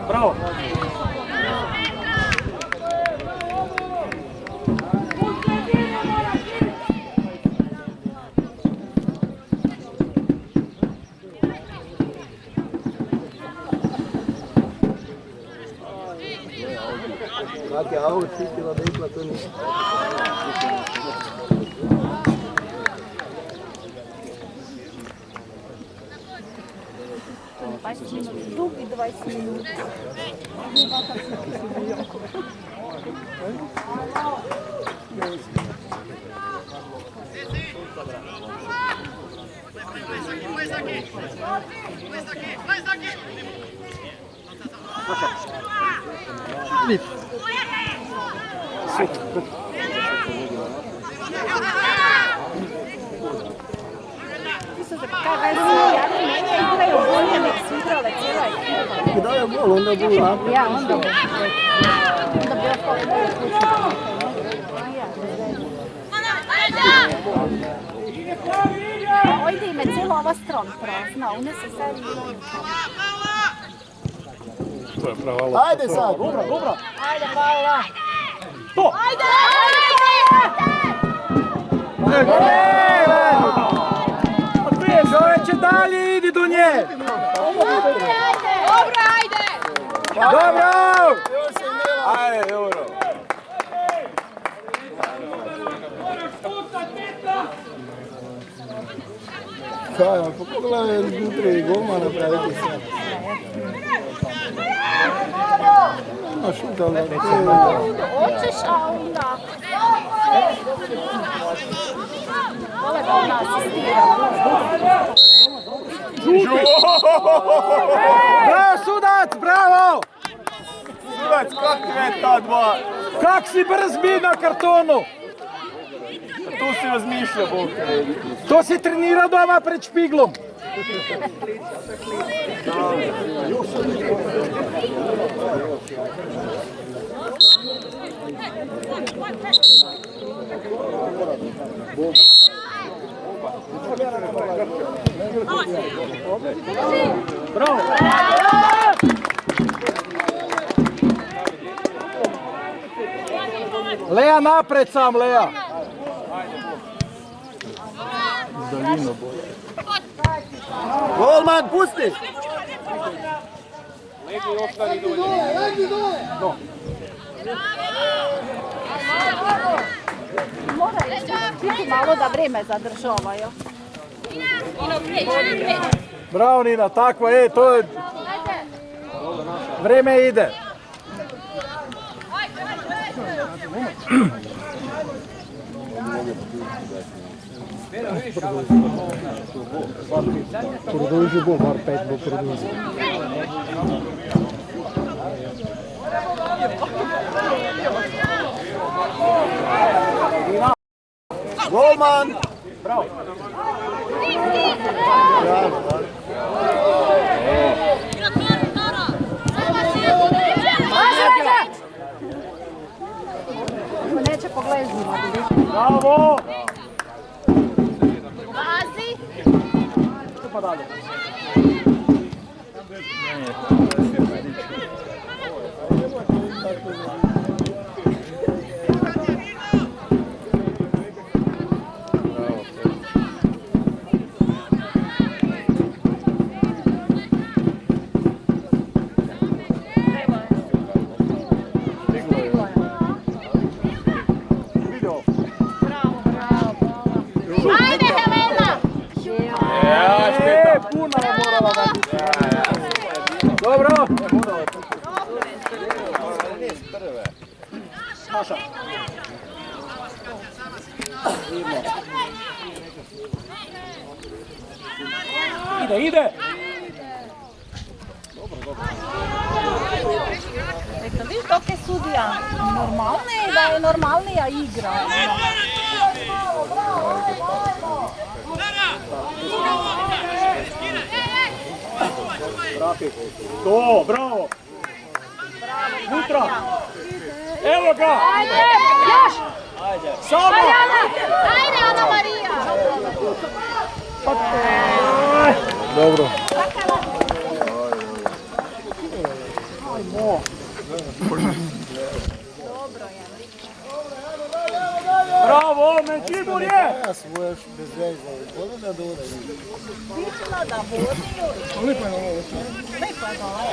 Bravo! Kak je aut čistila da ikla to ništa. Dugi 20 minuta. Ti dao je gol, onda je bilo napred. Ja, onda bi Ojde ime cijela ova stran prazna, one se sad To je prava lopta. Ajde sad! Dobro! Ajde, Paula! To! Ajde! Čovječe, dalje idi do nje! Dobro, ajde! Dobro! Ajde, dobro. Kaj, pa pogledaj jutri golma napraviti se. A šuta, ali Hoćeš, a onda... Vole da ona asistira. Bravo, sudac, bravo! Sudac, kakve je ta dva? Kak si brz bi na kartonu? Tu si razmišljao, Bog te. To si trenirao doma pred špiglom. Bravo! Lea napred sam, Lea. Golman, pusti! Legni dole! Mora biti malo da vrijeme zadržavaju. Bravo Nina, tako je, to je... Vreme ide. Produži bo, bar 5 bo produži. Golman! Bravo! pa dalje. Dobro. Saša. Ide. Dobro. Eto, vidiš dok je sudija normalniji, da je normalnija igra. To, bravo! Unutra! Evo ga! Ajde, još! Samo! Ajde, Ana Marija! Dobro. Bravo, Menčibur je! Ja svoje bez veze, voda da dode. Vičila da vodiju. Lipo je ovo.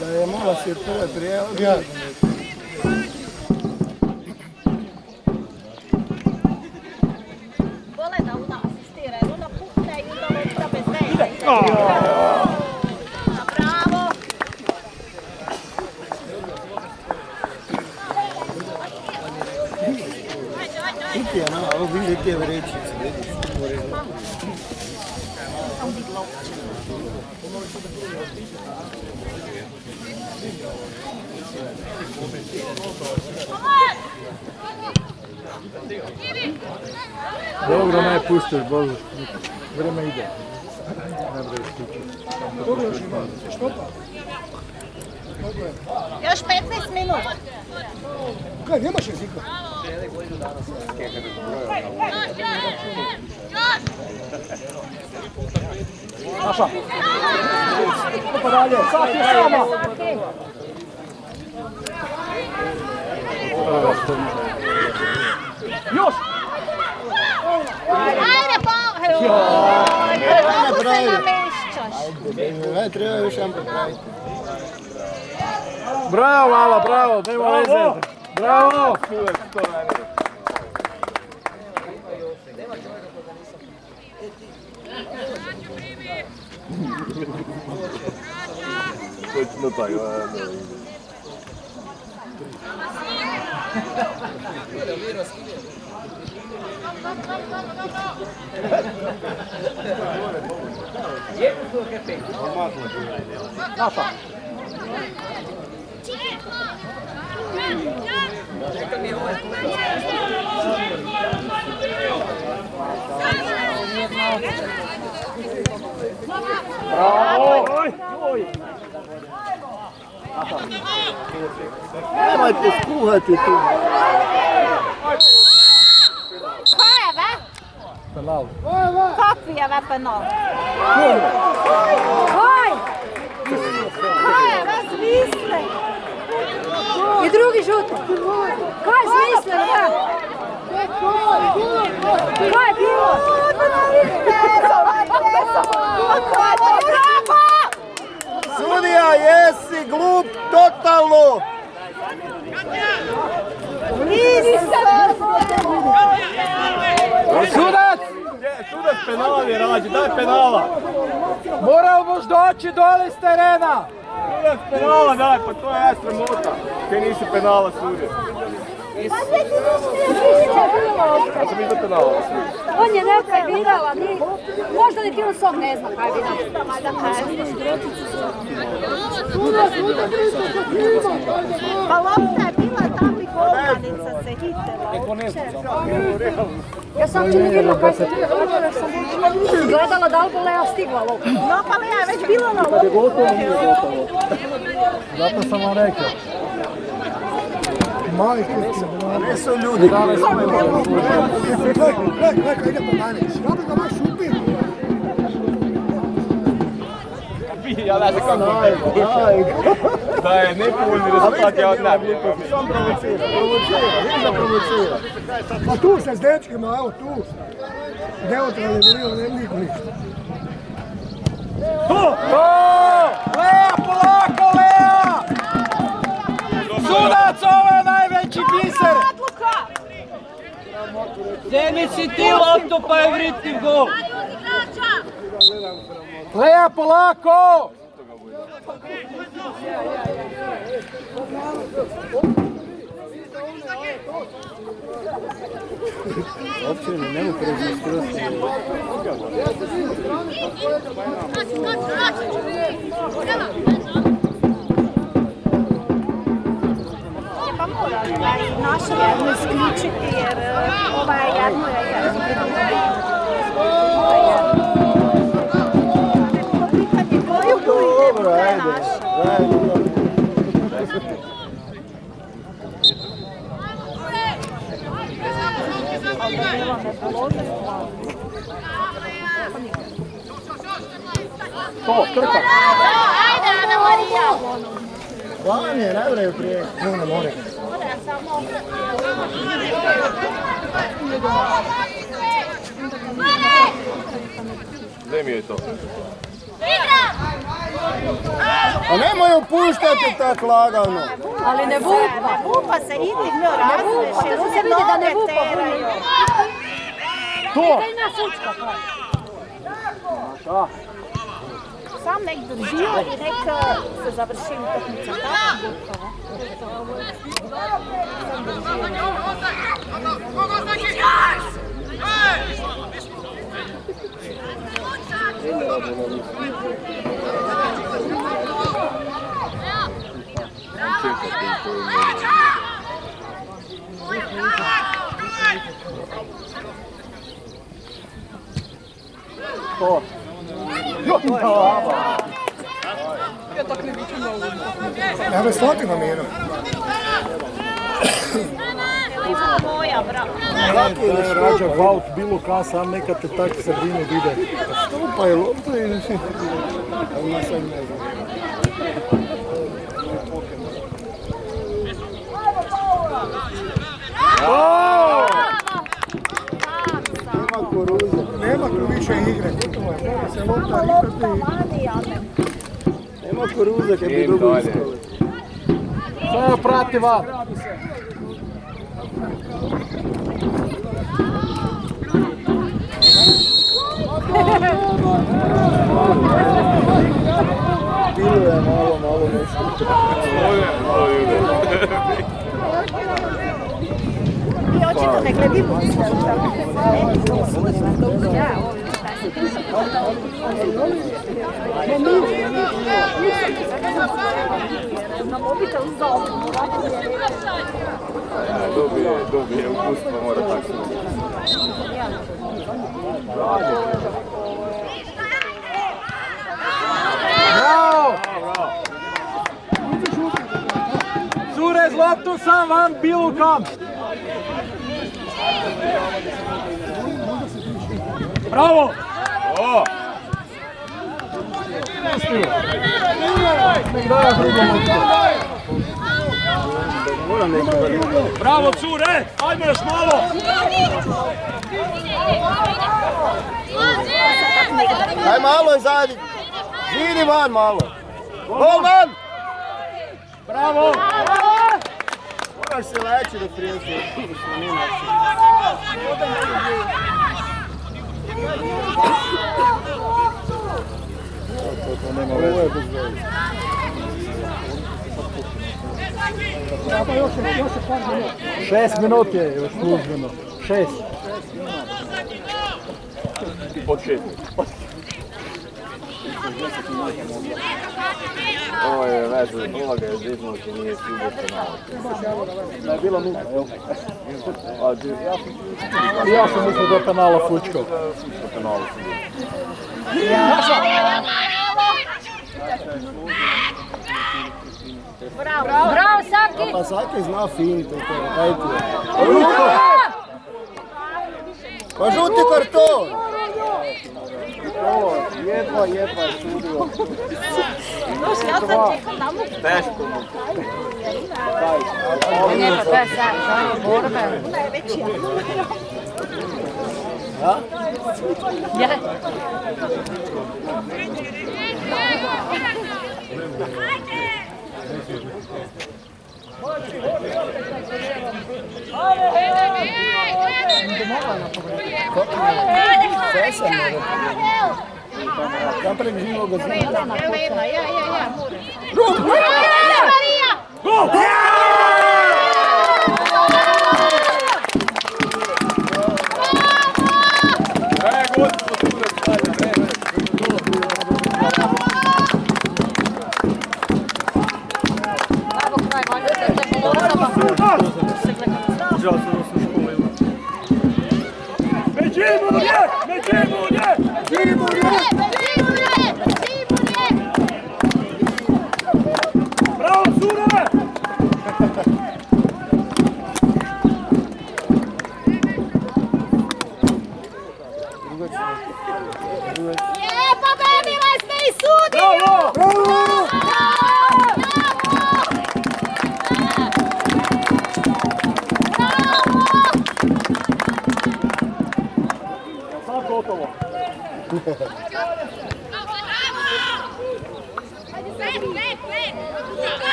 Da je malo se prve prijavio. Vole da ona asistira, jer ona pukne i onda lopta bez veze. Bravo! Iti je, ovo vidi te vrećice, vidiš. Dobro, ne pustiš, Bože. Vreme ide. Ne bre stići. Još 15 minuta. Kaj, nemaš jezika? Saša! Pa dalje, Saki sama! Još! Ajde, pa! Kako se namešćaš? Ajde, treba još jedan popraviti. Bravo, Lala, bravo, nema veze. Bravo! Točno tako, Naša! Bravo! Nemojte skuhati tu. Kaj je ve? Penal. Kakvi je ve penal? Kaj? Kaj je ve smisle? I drugi žuti. Kaj smisle ve? Kaj je bilo? Sudija, jesi glup totalno! Sudac! Sudac penala mi rađe, daj penala! Moral boš doći dole s terena! Sudac penala daj, pa to je sramota. Kaj nisi penala sudio. Ja sam isto penala sudio. On je nekaj vidjela, možda li ti on sam ne zna kaj vidjela. Pa lopta je bila tam i golmanica se hitela. Neko ne zna za Ja sam ti ne vidjela kaj se gledala da li bo Lea stigla lopta. No pa Lea je već bila na loptu. Kad je gotovo, nije gotovo. Zato sam vam rekao. Mali kućne, Gdje su ljudi? Gledaj, ide po 12. Ja bi ga baš upio. Ja ne znam kako da je nepovoljni rezultat, ja ne bi. Sam provocira, vidiš da provocira. Pa tu se s dečkima, evo tu. Neutralni milio, niko ništa. To! Lea, polako, Lea! Sudac, ovo je najveći biser! Zemi si ti loptu pa je vritiv gol! Lea, polako! Uopće ne mogu prežistirati. Pa mora naše jedno isključiti jer ova jedno je jedno. Dobro, ajde. To, trka. Ajde, Ana Marija! Plan je, najbolje prije. Ne more. Gdje mi je to? A nemoj opuštati tako lagano. Ali ne vupa. Vupa se, idi njo razliši, Da se vidi da ne vupa. To! Sam nek drži i nek se završi utakmica. To! Ja tak ne vičem na uvodno. Ja me shvati na miru. Moja, bravo. Rađa vaut bilo ka, sam neka te tak sredinu vide. Stupa je lopta i... Ona sad ne znam. Nema koruze. Nema tu više igre. Mora se lopta nikati. Nema koruze kad bi dobro uskali. Samo prati van. Bilo je malo nešto. I očito ne gledimo sve. Na mobitel zove. Dobije upustvo, mora tako se. Bravo! Surez loptu sam van bilo kam. Bravo! Bravo, cure! Ajmo još malo! Daj malo izađi. Vidi van malo. Gol van! Bravo! Moraš se leći da prijeći. To nema veze. 6 minuti je još službeno. 6. Od 6. Ovo je veze, uloga je ziznuti, nije sviđa penala. Da je bila nuka, jel? Ja sam mislio da je penala fučkao. Fučkao penala sam bio. Bravo, Saki! Pa Saki zna fintu. Ajde. Pa žuti karton! Jedva je sudio. Slušaj, ja sam čekao da mu... Teško mu. Ne, pa to je sad borbe. Ona je već ja. Ja? Ja. Tam prek živog zida.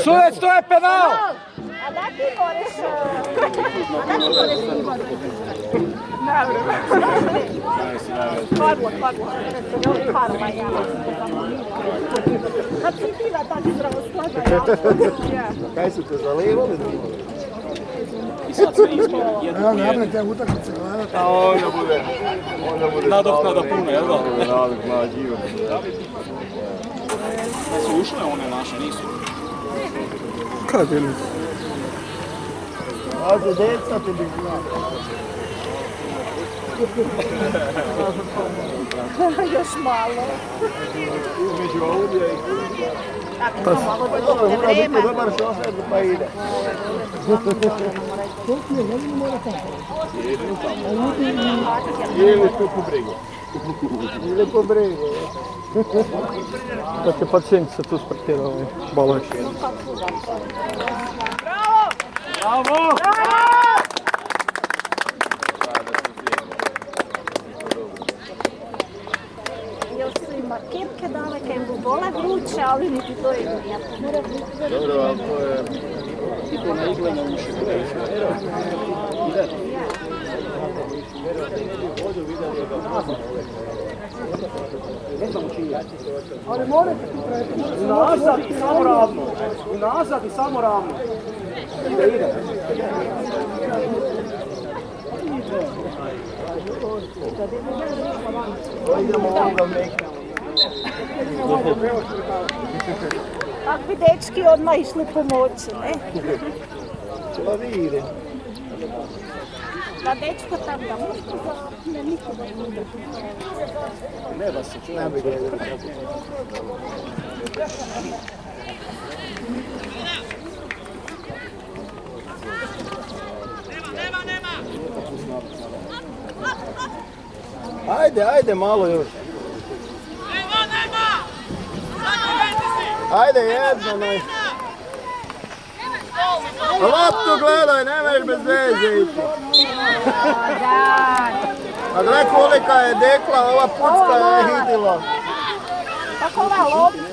Sudac, to je penal! A da ti moraš... Padlo. Karma, ja. Kad si bila tako zdravoslavna, ja. Kaj su te zalivali? Evo, napred te utakmice gledati. A onda bude... Nadoknada puno, jel da? Nadoknada živa. Su ušle one naše, nisu? Kaj bili? Ajde, deca ti bi znao. Još malo. Između Audija i Kuća. Tako, malo da bude Mora biti vreme. dobar šofer pa ide. Ili tu po bregu. Ili po bregu. Dakle, pacijent se tu sportira ovaj baleš. Bravo! Još su ima kepke dale, kaj im bole vruće, ali niti to je nije. Dobro, ali to je... I to na iglena uši. Ali morate ti preti. Unazad i samo ravno. Unazad i samo ravno. Ide. Idemo onda meka. Takvi dečki odmah išli pomoći, ne? Čela vi ide. Da dečko tam da muško za... Ne, nikoga ne bude. Ne da se čuva. Ne bi gledali. Ajde, malo još. Ajde, jedno naj... Loptu gledaj, nemaš bez veze ići. A gledaj kolika je dekla, ova pucka je hitila. Tako ova lopta.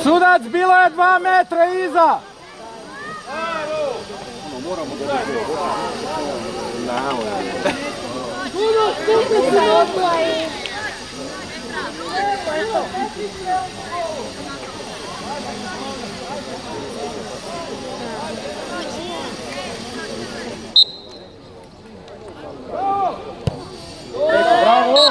Sudac, bilo je 2 metra iza! Bravo! Bravo!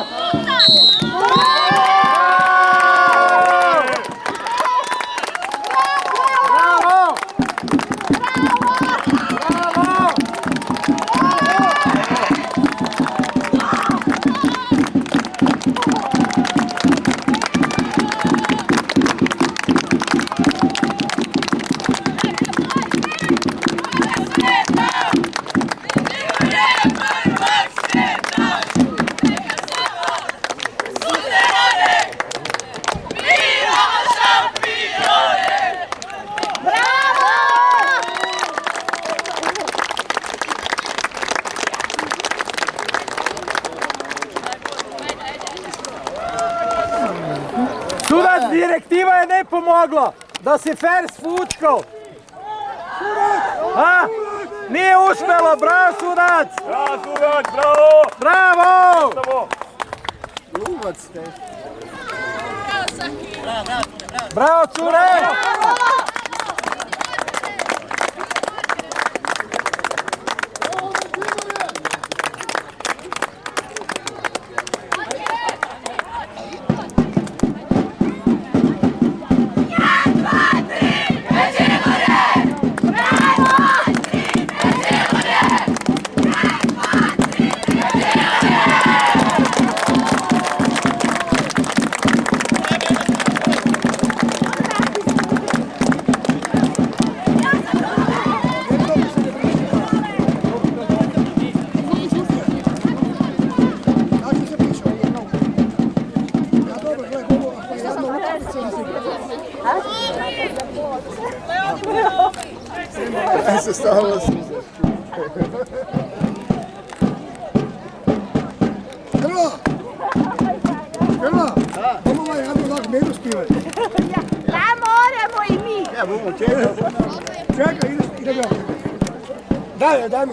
direktiva je ne pomogla. Da si fair s fučkom. A? Nije uspjelo, bravo sudac! Bravo sudac, bravo! Bravo! Glumac ste. Bravo cure! Se stalo suze. Grla! Grla! Bomo ovaj jednu lak medu spivaj. Da moramo i mi. Ja, bomo, čekaj. Čekaj, idem ja. Daj mi